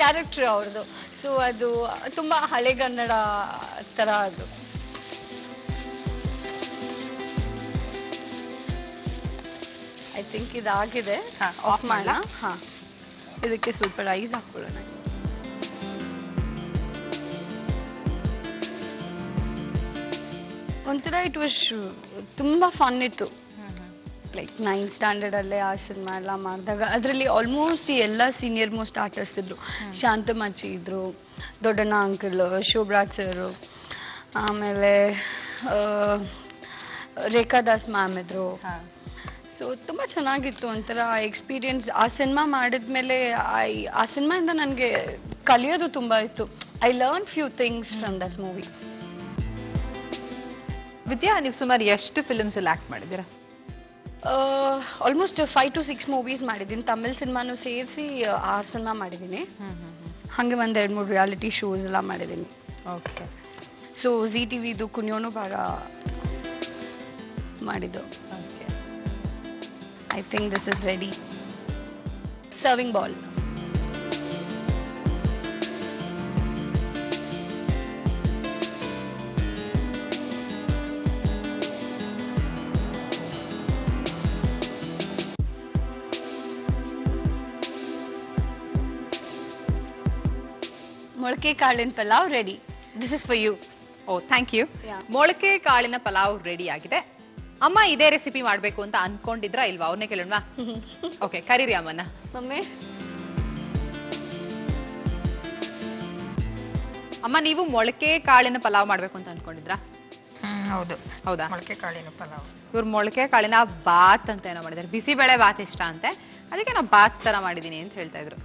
ಕ್ಯಾರೆಕ್ಟರ್ ಅವ್ರದ್ದು. ಸೊ ಅದು ತುಂಬಾ ಹಳೆಗನ್ನಡ ತರ ಅದು. ಐ ಥಿಂಕ್ ಇದಾಗಿದೆ, ಆಫ್ ಮಾಡೋಣ. ಹಾ, ಇದಕ್ಕೆ ಸ್ವಲ್ಪ ರೈಸ್ ಹಾಕೊಳ್ಳೋಣ. ಒಂಥರ ಇಟ್ ವಾಸ್ ತುಂಬಾ ಫನ್ ಇತ್ತು. ಲೈಕ್ 9th ಸ್ಟ್ಯಾಂಡರ್ಡ್ ಅಲ್ಲೇ ಆ ಸಿನಿಮಾ ಎಲ್ಲ ಮಾಡಿದಾಗ ಅದರಲ್ಲಿ ಆಲ್ಮೋಸ್ಟ್ ಎಲ್ಲ ಸೀನಿಯರ್ ಮೋಸ್ಟ್ ಆರ್ಟಿಸ್ಟ್ ಇದ್ರು. ಶಾಂತಮಚ್ಚಿ ಇದ್ರು, ದೊಡ್ಡಣ್ಣ ಅಂಕಲ್, ಶೋಭರಾಜ್ ಸರ್, ಆಮೇಲೆ ರೇಖಾ ದಾಸ್ ಮ್ಯಾಮ್ ಇದ್ರು. ಸೊ ತುಂಬಾ ಚೆನ್ನಾಗಿತ್ತು ಒಂಥರ ಎಕ್ಸ್ಪೀರಿಯನ್ಸ್. ಆ ಸಿನಿಮಾ ಮಾಡಿದ್ಮೇಲೆ ಆ ಸಿನಿಮಾಯಿಂದ ನನಗೆ ಕಲಿಯೋದು ತುಂಬಾ ಇತ್ತು. I learn few things from that movie. Vidya, ನೀವು ಸುಮಾರು ಎಷ್ಟು ಫಿಲ್ಮ್ಸ್ ಅಲ್ಲಿ ಆಕ್ಟ್ ಮಾಡಿದ್ದೀರಾ? ಆಲ್ಮೋಸ್ಟ್ 5 to 6 ಮೂವೀಸ್ ಮಾಡಿದ್ದೀನಿ. ತಮಿಳ್ ಸಿನಿಮಾನು ಸೇರಿಸಿ 6 ಸಿನಿಮಾ ಮಾಡಿದ್ದೀನಿ. ಹಾಗೆ 1-2-3 ರಿಯಾಲಿಟಿ ಶೋಸ್ ಎಲ್ಲ ಮಾಡಿದ್ದೀನಿ. ಓಕೆ. ಸೊ ಜಿ ಟಿವಿದು ಕುಣಿಯೋನು ಭಾಗ ಮಾಡಿದ್ದು. I think this is ready. Serving ball. ಮೊಳಕೆ ಕಾಳಿನ pulao ready. This is for you. ಓ, ಥ್ಯಾಂಕ್ ಯು. ಮೊಳಕೆ ಕಾಳಿನ ಪಲಾವ್ ರೆಡಿ ಆಗಿದೆ. ಅಮ್ಮ ಇದೇ ರೆಸಿಪಿ ಮಾಡ್ಬೇಕು ಅಂತ ಅನ್ಕೊಂಡಿದ್ರ ಇಲ್ವಾ? ಅವ್ರನ್ನೇ ಕೇಳೋಣ. ಓಕೆ, ಕರೀರಿ ಅಮ್ಮನ. ಮಮ್ಮಿ, ಅಮ್ಮ ನೀವು ಮೊಳಕೆ ಕಾಳಿನ ಪಲಾವ್ ಮಾಡ್ಬೇಕು ಅಂತ ಅನ್ಕೊಂಡಿದ್ರಾ? ಹೌದು. ಹೌದಾ? ಮೊಳಕೆ ಕಾಳಿನ ಪಲಾವ್. ಇವ್ರು ಮೊಳಕೆ ಕಾಳಿನ ಬಾತ್ ಅಂತ ಏನೋ ಮಾಡಿದಾರೆ. ಬಿಸಿಬೇಳೆ ಬಾತ್ ಇಷ್ಟ ಅಂತೆ, ಅದಕ್ಕೆ ನಾವು ಬಾತ್ ತರ ಮಾಡಿದೀನಿ ಅಂತ ಹೇಳ್ತಾ ಇದ್ರು.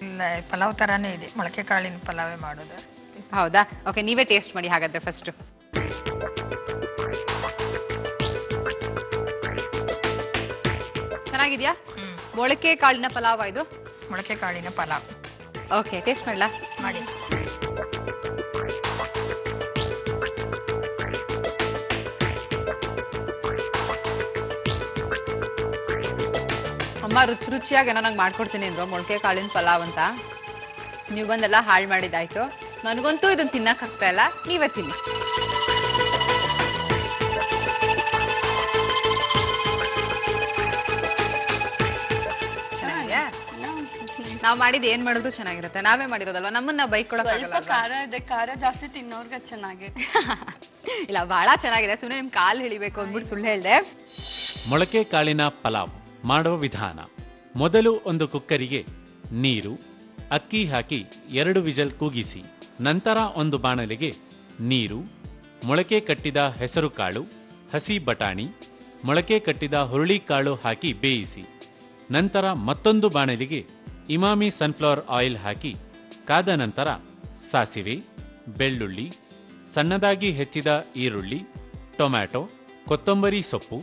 ಇಲ್ಲ, ಪಲಾವ್ ತರಾನೇ ಇದೆ, ಮೊಳಕೆ ಕಾಳಿನ ಪಲಾವೇ ಮಾಡೋದು. ಹೌದಾ? ಓಕೆ, ನೀವೇ ಟೇಸ್ಟ್ ಮಾಡಿ ಹಾಗಾದ್ರೆ ಫಸ್ಟ್. ಚೆನ್ನಾಗಿದ್ಯಾ? ಮೊಳಕೆ ಕಾಳಿನ ಪಲಾವ್ ಇದು. ಮೊಳಕೆ ಕಾಳಿನ ಪಲಾವ್. ಓಕೆ, ಟೇಸ್ಟ್ ಮಾಡ್ಲಾ? ಮಾಡಿ. ಅಮ್ಮ ರುಚಿಯಾಗಿ ಏನೋ ನಂಗೆ ಮಾಡ್ಕೊಡ್ತೀನಿ ಅಂದ್ರು ಮೊಳಕೆ ಕಾಳಿನ ಪಲಾವ್ ಅಂತ. ನೀವು ಬಂದೆಲ್ಲ ಹಾಳು ಮಾಡಿದಾಯ್ತು. ನನಗಂತೂ ಇದನ್ನ ತಿನ್ನಕ್ ಆಗ್ತಾ ಇಲ್ಲ, ನೀವೇ ತಿನ್ನಿ. ನಾವ್ ಮಾಡಿದ್ ಏನ್ ಮಾಡಿದ್ರು ಚೆನ್ನಾಗಿರುತ್ತೆ. ನಾವೇ ಮಾಡಿರೋದಲ್ವಾ, ನಮ್ಮನ್ನ ಬೈಕೊಳಕ್ಕಾಗಲ್ಲ. ಖಾರ ಇದೆ, ಖಾರ ಜಾಸ್ತಿ ತಿನ್ನೋರ್ಗ ಚೆನ್ನಾಗಿ. ಇಲ್ಲ, ಬಹಳ ಚೆನ್ನಾಗಿದೆ. ಸುಮ್ಮನೆ ನಿಮ್ ಕಾಲ್ ಹಿಡಿಬೇಕು ಅಂದ್ಬಿಟ್ಟು ಸುಳ್ಳು ಹೇಳ್ದೆ. ಮೊಳಕೆ ಕಾಳಿನ ಪಲಾವ್ ಮಾಡುವ ವಿಧಾನ: ಮೊದಲು ಒಂದು ಕುಕ್ಕರಿಗೆ ನೀರು, ಅಕ್ಕಿ ಹಾಕಿ 2 ವಿಜಲ್ ಕೂಗಿಸಿ. ನಂತರ ಒಂದು ಬಾಣಲೆಗೆ ನೀರು, ಮೊಳಕೆ ಕಟ್ಟಿದ ಹೆಸರು ಕಾಳು, ಹಸಿ ಬಟಾಣಿ, ಮೊಳಕೆ ಕಟ್ಟಿದ ಹುರುಳಿಕಾಳು ಹಾಕಿ ಬೇಯಿಸಿ. ನಂತರ ಮತ್ತೊಂದು ಬಾಣಲೆಗೆ ಇಮಾಮಿ ಸನ್ಫ್ಲವರ್ ಆಯಿಲ್ ಹಾಕಿ ಕಾದ ನಂತರ ಸಾಸಿವೆ, ಬೆಳ್ಳುಳ್ಳಿ, ಸಣ್ಣದಾಗಿ ಹೆಚ್ಚಿದ ಈರುಳ್ಳಿ, ಟೊಮ್ಯಾಟೊ, ಕೊತ್ತಂಬರಿ ಸೊಪ್ಪು,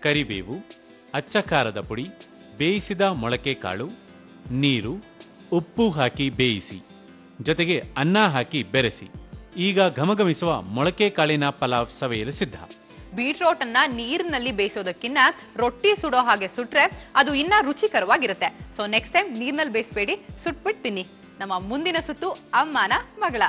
ಕರಿಬೇವು, ಅಚ್ಚ ಖಾರದ ಪುಡಿ, ಬೇಯಿಸಿದ ಮೊಳಕೆ ಕಾಳು, ನೀರು, ಉಪ್ಪು ಹಾಕಿ ಬೇಯಿಸಿ, ಜೊತೆಗೆ ಅನ್ನ ಹಾಕಿ ಬೆರೆಸಿ. ಈಗ ಘಮಘಮಿಸುವ ಮೊಳಕೆ ಕಾಳಿನ ಪಲಾವ್ ಸವಿಯಲು ಸಿದ್ಧ. ಬೀಟ್ರೋಟ್ ಅನ್ನ ನೀರಿನಲ್ಲಿ ಬೇಯಿಸೋದಕ್ಕಿಂತ ರೊಟ್ಟಿ ಸುಡೋ ಹಾಗೆ ಸುಟ್ರೆ ಅದು ಇನ್ನ ರುಚಿಕರವಾಗಿರುತ್ತೆ. ಸೊ ನೆಕ್ಸ್ಟ್ ಟೈಮ್ ನೀರಿನಲ್ಲಿ ಬೇಯಿಸಬೇಡಿ, ಸುಟ್ಬಿಟ್ಟು ತಿನ್ನಿ. ನಮ್ಮ ಮುಂದಿನ ಸುತ್ತು ಅಮ್ಮನ ಮಗಳ.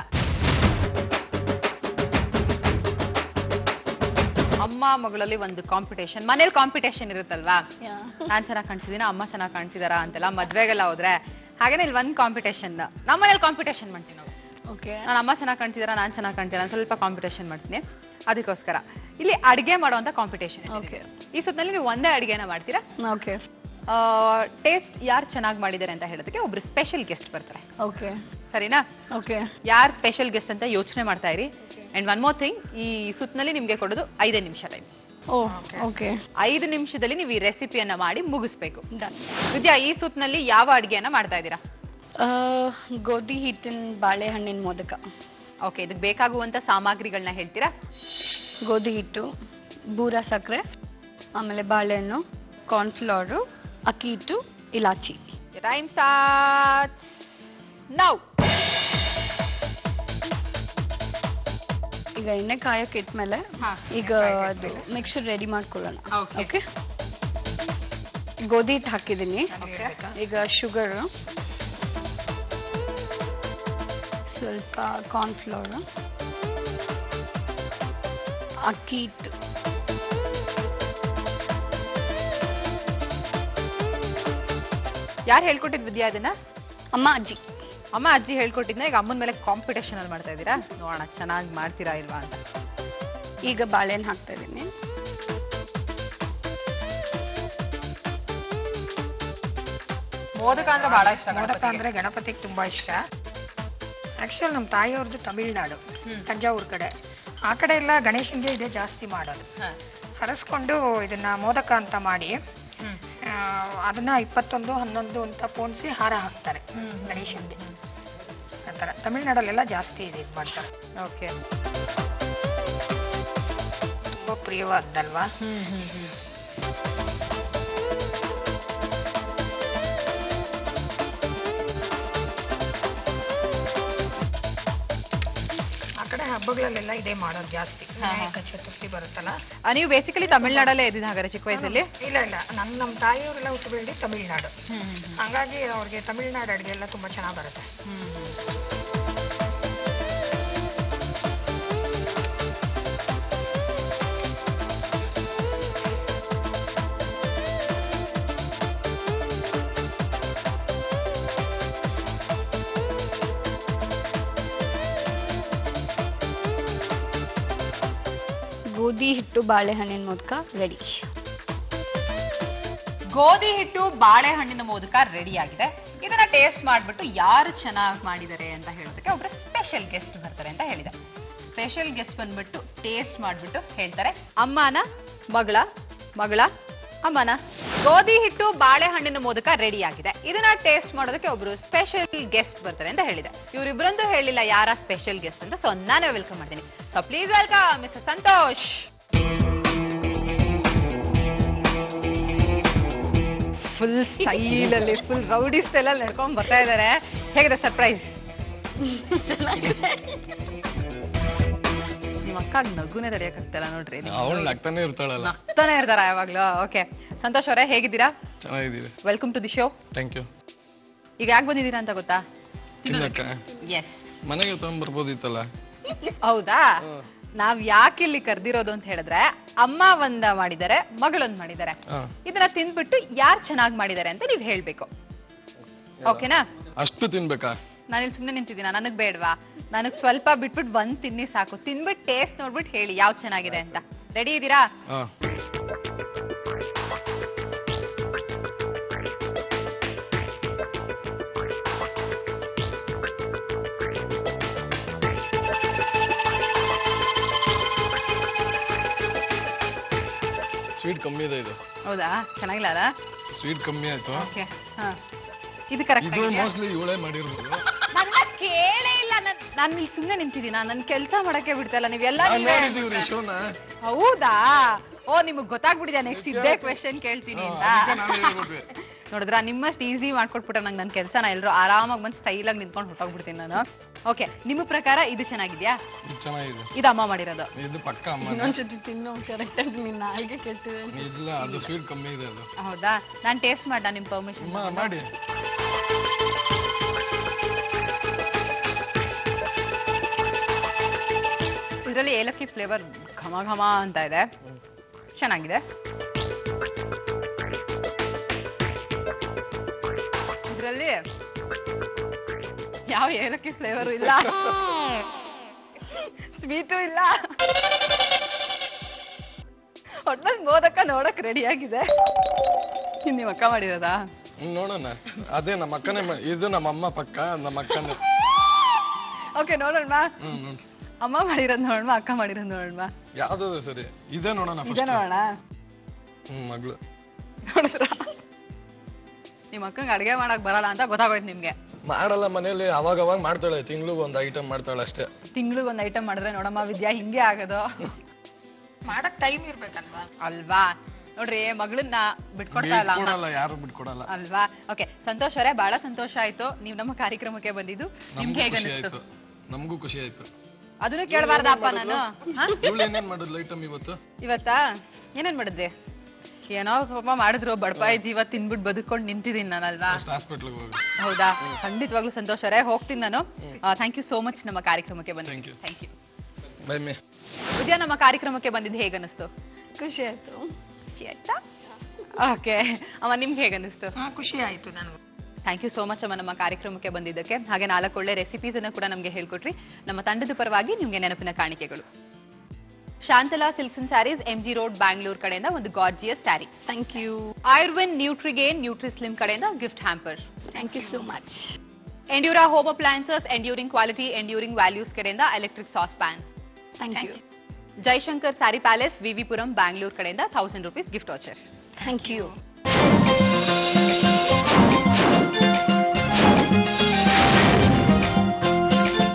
ಅಮ್ಮ ಮಗಳಲ್ಲಿ ಒಂದು ಕಾಂಪಿಟೇಷನ್, ಮನೇಲಿ ಕಾಂಪಿಟೇಷನ್ ಇರುತ್ತಲ್ವಾ, ನಾನ್ ಚೆನ್ನಾಗಿ ಕಾಣ್ತಿದ್ದೀನ, ಅಮ್ಮ ಚೆನ್ನಾಗಿ ಕಾಣ್ತಿದಾರ ಅಂತೆಲ್ಲ ಮದ್ವೆಗೆಲ್ಲ ಹೋದ್ರೆ. ಹಾಗೇನೆ ಇಲ್ಲಿ ಒಂದು ಕಾಂಪಿಟೇಷನ್, ನಮ್ಮ ಮನೇಲಿ ಕಾಂಪಿಟೇಷನ್ ಮಾಡ್ತೀವಿ ನಾವು. ನಾನು ಅಮ್ಮ ಚೆನ್ನಾಗಿ ಕಾಣ್ತಿದಾರ, ನಾನ್ ಚೆನ್ನಾಗಿ ಕಾಣ್ತೀರಾ, ಸ್ವಲ್ಪ ಕಾಂಪಿಟೇಷನ್ ಮಾಡ್ತೀನಿ. ಅದಕ್ಕೋಸ್ಕರ ಇಲ್ಲಿ ಅಡಿಗೆ ಮಾಡುವಂತ ಕಾಂಪಿಟೇಷನ್. ಈ ಸುತ್ತಲ್ಲಿ ನೀವು ಒಂದೇ ಅಡಿಗೆನ ಮಾಡ್ತೀರಾ. ಟೇಸ್ಟ್ ಯಾರು ಚೆನ್ನಾಗಿ ಮಾಡಿದ್ದಾರೆ ಅಂತ ಹೇಳೋದಕ್ಕೆ ಒಬ್ರು ಸ್ಪೆಷಲ್ ಗೆಸ್ಟ್ ಬರ್ತಾರೆ. ಸರಿನಾ? ಯಾರು ಸ್ಪೆಷಲ್ ಗೆಸ್ಟ್ ಅಂತ ಯೋಚನೆ ಮಾಡ್ತಾ ಇರಿ. ಅಂಡ್ ಒನ್ ಮೋರ್ ಥಿಂಗ್, ಈ ಸುತ್ತನಲ್ಲಿ ನಿಮ್ಗೆ ಕೊಡೋದು 5 ನಿಮಿಷ ಟೈಮ್. 5 ನಿಮಿಷದಲ್ಲಿ ನೀವು ಈ ರೆಸಿಪಿಯನ್ನ ಮಾಡಿ ಮುಗಿಸ್ಬೇಕು. ವಿದ್ಯಾ, ಈ ಸುತ್ತನಲ್ಲಿ ಯಾವ ಅಡಿಗೆಯನ್ನ ಮಾಡ್ತಾ ಇದ್ದೀರಾ? ಗೋಧಿ ಹಿಟ್ಟಿನ ಬಾಳೆಹಣ್ಣಿನ ಮೋದಕ. ಓಕೆ, ಇದಕ್ಕೆ ಬೇಕಾಗುವಂತ ಸಾಮಗ್ರಿಗಳನ್ನ ಹೇಳ್ತೀರಾ? ಗೋಧಿ ಹಿಟ್ಟು, ಬೂರ ಸಕ್ಕರೆ, ಆಮೇಲೆ ಬಾಳೆಹಣ್ಣು, ಕಾರ್ನ್ಫ್ಲವರು, ಅಕ್ಕಿ ಹಿಟ್ಟು, ಇಲಾಚಿ. Time starts now. ಈಗ ಎಣ್ಣೆ ಕಾಯಕ್ಕೆ ಇಟ್ಮೇಲೆ ಈಗ ಅದು ಮಿಕ್ಸರ್ ರೆಡಿ ಮಾಡ್ಕೊಳ್ಳೋಣ. ಓಕೆ, ಗೋಧಿ ಹಿಟ್ಟು ಹಾಕಿದ್ದೀನಿ. ಈಗ ಶುಗರ್, ಸ್ವಲ್ಪ ಕಾರ್ನ್ಫ್ಲವರ್, ಅಕ್ಕಿ ಹಿಟ್ಟು, ಯಾರು ಹೇಳ್ಕೊಟ್ಟಿದ್ ವಿದ್ಯಾ ಇದನ್ನ? ಅಮ್ಮ ಅಜ್ಜಿ. ಅಮ್ಮ ಅಜ್ಜಿ ಹೇಳ್ಕೊಟ್ಟಿದ್ನ ಈಗ ಅಮ್ಮನ ಮೇಲೆ ಕಾಂಪಿಟೇಷನ್ ಅಲ್ಲಿ ಮಾಡ್ತಾ ಇದ್ದೀರಾ? ನೋಡೋಣ ಚೆನ್ನಾಗಿ ಮಾಡ್ತೀರಾ ಇಲ್ವಾ ಅಂತ. ಈಗ ಬಾಳೆಹಣ್ಣು ಹಾಕ್ತಾ ಇದ್ದೀನಿ. ಮೋದಕ ಅಂದ್ರೆ ಬಹಳ ಇಷ್ಟ. ಮೋದಕ ಅಂದ್ರೆ ಗಣಪತಿಗೆ ತುಂಬಾ ಇಷ್ಟ. ಆಕ್ಚುಲ್ ನಮ್ಮ ತಾಯಿಯವ್ರದ್ದು ತಮಿಳ್ನಾಡು, ತಂಜಾವೂರ್ ಕಡೆ. ಆ ಕಡೆ ಎಲ್ಲ ಗಣೇಶನ್ಗೆ ಇದೆ ಜಾಸ್ತಿ ಮಾಡೋದು. ಹರಸ್ಕೊಂಡು ಇದನ್ನ ಮೋದಕ ಅಂತ ಮಾಡಿ ಅದನ್ನ 21, 11 ಅಂತ ಪೋಣಿಸಿ ಹಾರ ಹಾಕ್ತಾರೆ ಗಣೇಶನ್ಗೆ. ಆತರ ತಮಿಳ್ನಾಡಲ್ಲೆಲ್ಲ ಜಾಸ್ತಿ ಇದೆ ಇದು ಮಾಡ್ತಾರೆ. ಓಕೆ, ತುಂಬಾ ಪ್ರಿಯವಾದ್ದಲ್ವಾ? ಹಬ್ಬಗಳಲ್ಲೆಲ್ಲ ಇದೇ ಮಾಡೋದು ಜಾಸ್ತಿ. ವಿನಾಯಕ ಚತುರ್ಥಿ ಬರುತ್ತಲ್ಲ. ನೀವು ಬೇಸಿಕಲಿ ತಮಿಳ್ನಾಡಲ್ಲೇ ಇದ್ದಿದ್ದು ಹಾಗಾದ್ರೆ ಚಿಕ್ಕ ವಯಸ್ಸಲ್ಲಿ? ಇಲ್ಲ, ನಮ್ಮ ತಾಯಿಯವರೆಲ್ಲ ಹುಟ್ಟು ಬೆಳೆದಿ ತಮಿಳ್ನಾಡು. ಹಂಗಾಗಿ ಅವ್ರಿಗೆ ತಮಿಳ್ನಾಡು ಅಡುಗೆ ಎಲ್ಲ ತುಂಬಾ ಚೆನ್ನಾಗಿ ಬರುತ್ತೆ. ಗೋಧಿ ಹಿಟ್ಟು ಬಾಳೆಹಣ್ಣಿನ ಮೋದಕ ರೆಡಿ. ಗೋಧಿ ಹಿಟ್ಟು ಬಾಳೆಹಣ್ಣಿನ ಮೋದಕ ರೆಡಿ ಆಗಿದೆ. ಇದನ್ನ ಟೇಸ್ಟ್ ಮಾಡ್ಬಿಟ್ಟು ಯಾರು ಚೆನ್ನಾಗಿ ಮಾಡಿದ್ದಾರೆ ಅಂತ ಹೇಳೋದಕ್ಕೆ ಒಬ್ರು ಸ್ಪೆಷಲ್ ಗೆಸ್ಟ್ ಬರ್ತಾರೆ ಅಂತ ಹೇಳಿದೆ. ಸ್ಪೆಷಲ್ ಗೆಸ್ಟ್ ಬಂದ್ಬಿಟ್ಟು ಟೇಸ್ಟ್ ಮಾಡ್ಬಿಟ್ಟು ಹೇಳ್ತಾರೆ. ಅಮ್ಮನ ಮಗಳ ಅಮ್ಮನ. ಗೋಧಿ ಹಿಟ್ಟು ಬಾಳೆಹಣ್ಣಿನ ಮೋದಕ ರೆಡಿ ಆಗಿದೆ. ಇದನ್ನ ಟೇಸ್ಟ್ ಮಾಡೋದಕ್ಕೆ ಒಬ್ರು ಸ್ಪೆಷಲ್ ಗೆಸ್ಟ್ ಬರ್ತಾರೆ ಅಂತ ಹೇಳಿದೆ. ಇವರಿಬ್ಬರಂತೂ ಹೇಳಿಲ್ಲ ಯಾರ ಸ್ಪೆಷಲ್ ಗೆಸ್ಟ್ ಅಂತ. ಸೊ ನಾನೇ ವೆಲ್ಕಮ್ ಮಾಡ್ತೀನಿ. So please welcome mister Santosh. Full style ಅಲ್ಲಿ, ಫುಲ್ ರೌಡಿ ಸ್ಟೈಲ್ ಅಲ್ಲಿ ನಡ್ಕೊಂಡ್ ಬರ್ತಾ ಇದಾರೆ. ಹೇಗಿದೆ ಸರ್ಪ್ರೈಸ್? ನಿಮ್ಮ ಅಕ್ಕ ನಗುನೇ ತಡೆಯಕ್ಕಾಗ್ತಲ್ಲ ನೋಡ್ರಿ. ನಗ್ತಾನೆ ಇರ್ತಾಳಲ್ಲ. ನಗ್ತಾನೆ ಇರ್ತಾರ ಯಾವಾಗ್ಲೂ. ಓಕೆ, ಸಂತೋಷ್ ಅವರೇ ಹೇಗಿದ್ದೀರಾ? ಚೆನ್ನಾಗಿದ್ದೀವಿ. Welcome to the show. Thank you. ಈಗ ಯಾಕೆ ಬಂದಿದ್ದೀರಾ ಅಂತ ಗೊತ್ತಾ? ಎಸ್, ಮನೆಗೆ ತಗೊಂಡ್ಬರ್ಬೋದಿತ್ತಲ್ಲ. ಹೌದಾ? ನಾವ್ ಯಾಕೆ ಇಲ್ಲಿ ಕರ್ದಿರೋದು ಅಂತ ಹೇಳಿದ್ರೆ, ಅಮ್ಮ ಒಂದ ಮಾಡಿದ್ದಾರೆ, ಮಗಳೊಂದ್ ಮಾಡಿದ್ದಾರೆ. ಇದನ್ನ ತಿನ್ಬಿಟ್ಟು ಯಾರು ಚೆನ್ನಾಗಿ ಮಾಡಿದ್ದಾರೆ ಅಂತ ನೀವ್ ಹೇಳ್ಬೇಕು. ಓಕೆನಾ? ಅಷ್ಟು ತಿನ್ಬೇಕಾ? ನಾನಿಲ್ಲಿ ಸುಮ್ನೆ ನಿಂತಿದ್ದೀನ, ನನಗ್ ಬೇಡವಾ? ನನಗ್ ಸ್ವಲ್ಪ ಬಿಟ್ಬಿಟ್ಟು ಬಂದ್ ತಿನ್ನಿ ಸಾಕು. ತಿನ್ಬಿಟ್ಟು ಟೇಸ್ಟ್ ನೋಡ್ಬಿಟ್ಟು ಹೇಳಿ ಯಾವ್ದು ಚೆನ್ನಾಗಿದೆ ಅಂತ. ರೆಡಿ ಇದ್ದೀರಾ? ಸ್ವೀಟ್ ಕಮ್ಮಿ ಇದೆ ಇದು. ಹೌದಾ? ಚೆನ್ನಾಗಿಲ್ಲ ಅಲ್ಲ? ಸ್ವೀಟ್ ಕಮ್ಮಿ ಆಯ್ತು. ಓಕೆ, ಇದು ಕರೆಕ್ಟ್. ಇದು ಮೋಸ್ಟ್ಲಿ ಇವಳೇ ಮಾಡಿರ್ಬೋದು. ನನ್ನ ಕೇಳೇ ಇಲ್ಲ. ನಾನು ಇಲ್ಲಿ ಸುಮ್ನೆ ನಿಂತಿದ್ದೀನ, ನನ್ ಕೆಲಸ ಮಾಡಕ್ಕೆ ಬಿಡ್ತಾ ಇಲ್ಲ. ನೀವೆಲ್ಲ ನೋಡಿದೀವ್ರಿ ಶೋನ. ಹೌದಾ? ಓ ನಿಮಗ್ ಗೊತ್ತಾಗ್ಬಿಟ್ಟಿದೆ ನೆಕ್ಸ್ಟ್ ಇದ್ದೇ ಕ್ವೆಶನ್ ಕೇಳ್ತೀನಿ ಅಂತ. ನೋಡಿದ್ರ ನಿಮ್ಮಷ್ಟು ಈಸಿ ಮಾಡ್ಕೊಟ್ಬಿಟ್ರೆ ನಂಗೆ ನನ್ನ ಕೆಲಸನ ಎಲ್ಲರೂ ಆರಾಮಾಗಿ ಬಂದು ಸ್ಟೈಲಾಗಿ ನಿಂತ್ಕೊಂಡು ಹೊಟ್ಟೋಗ್ಬಿಡ್ತೀನಿ ನಾನು. ಓಕೆ, ನಿಮ್ಮ ಪ್ರಕಾರ ಇದು ಚೆನ್ನಾಗಿದ್ಯಾ? ಚೆನ್ನಾಗಿದೆ. ಇದು ಅಮ್ಮ ಮಾಡಿರೋದು? ಇದು ಪಕ್ಕ ಅಮ್ಮ. ಇನ್ನೊಂದ್ಸತಿ ತಿನ್ನೋ ಕರೆಕ್ಟ್ ಆಗಿ ನಿನ್ನ ನಾಲ್ಗೆ ಕೆಟ್ಟಿದೆ. ಇಲ್ಲ, ಅದು ಸ್ವೀಟ್ ಕಮ್ಮಿ ಇದೆ ಅದು. ಹೌದಾ, ನಾನು ಟೇಸ್ಟ್ ಮಾಡ ನಿಮ್ ಪರ್ಮಿಷನ್ ಮಾಡಿ. ಇದರಲ್ಲಿ ಏಲಕ್ಕಿ ಫ್ಲೇವರ್ ಘಮ ಘಮ ಅಂತ ಇದೆ, ಚೆನ್ನಾಗಿದೆ. ಇದರಲ್ಲಿ ಯಾವ ಏಲಕ್ಕಿ ಫ್ಲೇವರ್ ಇಲ್ಲ, ಸ್ವೀಟು ಇಲ್ಲ, ಒಟ್ನಲ್ಲಿ ಮೋದಕ ನೋಡಕ್ ರೆಡಿ ಆಗಿದೆ. ನಿಮ್ಮ ಅಕ್ಕ ಮಾಡಿರೋದಾ? ನೋಡೋಣ. ಅದೇ ನಮ್ಮ ಅಕ್ಕನೇ ಇದು ನಮ್ಮ ಅಮ್ಮ ಪಕ್ಕ ನಮ್ಮ ಅಕ್ಕನೇ. ಓಕೆ, ನೋಡೋಣ. ಅಮ್ಮ ಮಾಡಿರೋದ್ ನೋಡೋಣ, ಅಕ್ಕ ಮಾಡಿರೋದ್ ನೋಡೋಣ. ಯಾವ್ದಾದ್ರು ಸರಿ, ಇದೇ ನೋಡೋಣ. ಇದೇ ನೋಡೋಣ. ಮಗಳು ನೋಡಿದ್ರ ನಿಮ್ಮ ಅಕ್ಕಂಗೆ ಅಡ್ಗೆ ಮಾಡಕ್ ಬರಲ್ಲ ಅಂತ ಗೊತ್ತಾಗೋಯ್ತು ನಿಮ್ಗೆ. ಮಾಡಲ್ಲ, ಮನೇಲಿ ಅವಾಗ ಮಾಡ್ತಾಳೆ, ತಿಂಗ್ಳಿಗೆ ಒಂದು ಐಟಮ್ ಮಾಡ್ತಾಳೆ ಅಷ್ಟೇ. ತಿಂಗ್ಳಿಗೆ ಒಂದು ಐಟಮ್ ಮಾಡಿದ್ರೆ ನೋಡಮ್ಮ ವಿದ್ಯಾ ಹಿಂಗೆ ಆಗೋದು. ಮಾಡಕ್ ಟೈಮ್ ಇರ್ಬೇಕಲ್ವಾ? ಅಲ್ವಾ? ನೋಡ್ರಿ, ಮಗಳನ್ನ ಬಿಟ್ಕೊಡ್ತಾ ಇಲ್ಲ ಅಮ್ಮ. ಯಾರು ಬಿಟ್ಕೊಡಲ್ಲ ಅಲ್ವಾ? ಓಕೆ, ಸಂತೋಷ್ ಅವರೇ, ಬಹಳ ಸಂತೋಷ ಆಯ್ತು ನೀವು ನಮ್ಮ ಕಾರ್ಯಕ್ರಮಕ್ಕೆ ಬಂದಿದ್ದು. ನಿಮ್ಗೆ ಹೇಗೆ ಅನಿಸ್ತು? ನಮಗೂ ಖುಷಿ ಆಯ್ತು. ಅದನ್ನು ಕೇಳಬಾರ್ದಪ್ಪ ನಾನು. ಏನೇನ್ ಮಾಡಿದ್ಲು ಐಟಮ್ ಇವತ್ತು? ಇವತ್ತಾ ಏನೇನ್ ಮಾಡಿದ್ದೆ? ಏನೋ ಪಾಪ ಮಾಡಿದ್ರು, ಬಡಪಾಯಿ ಜೀವ ತಿನ್ಬಿಟ್ಟು ಬದುಕೊಂಡು ನಿಂತಿದ್ದೀನಿ ನಾನಲ್ವಾ? ಹಾಸ್ಪಿಟ್ಲಿಗೆ ಹೋಗಿ. ಹೌದಾ? ಖಂಡಿತವಾಗ್ಲೂ ಸಂತೋಷ್ ಅವರೇ, ಹೋಗ್ತೀನಿ ನಾನು. ಥ್ಯಾಂಕ್ ಯು ಸೋ ಮಚ್ ನಮ್ಮ ಕಾರ್ಯಕ್ರಮಕ್ಕೆ ಬಂದು. Thank you. Bye ma'am. Vidya, ನಮ್ಮ ಕಾರ್ಯಕ್ರಮಕ್ಕೆ ಬಂದಿದ್ದು ಹೇಗೆ ಅನಿಸ್ತು? ಖುಷಿ ಆಯ್ತು. ಖುಷಿ ಆಯ್ತಾ? ಓಕೆ ಅಮ್ಮ, ನಿಮ್ಗೆ ಹೇಗೆ ಅನಿಸ್ತು? ಖುಷಿ ಆಯ್ತು ನನಗೆ. ಥ್ಯಾಂಕ್ ಯು ಸೋ ಮಚ್ ಅಮ್ಮ ನಮ್ಮ ಕಾರ್ಯಕ್ರಮಕ್ಕೆ ಬಂದಿದ್ದಕ್ಕೆ. ಹಾಗೆ 4 ಒಳ್ಳೆ ರೆಸಿಪೀಸ್ ಅನ್ನು ಕೂಡ ನಮಗೆ ಹೇಳ್ಕೊಟ್ರಿ. ನಮ್ಮ ತಂಡದ ಪರವಾಗಿ ನಿಮ್ಗೆ ನೆನಪಿನ ಕಾಣಿಕೆಗಳು. Shantala silks and sarees, MG road, Bangalore ಕಡೆಯಿಂದ ಒಂದು gorgeous sari. Thank you. Irwin Nutrigain Nutrislim ಕಡೆಯಿಂದ gift hamper. Thank you so much. Endura home appliances, enduring quality, enduring values ಕಡೆಯಿಂದ electric sauce pan. Thank you. Jaishankar sari palace, Vivipuram, Bangalore ಕಡೆಯಿಂದ ₹1000 ಗಿಫ್ಟ್ ವಾಚರ್. Thank you.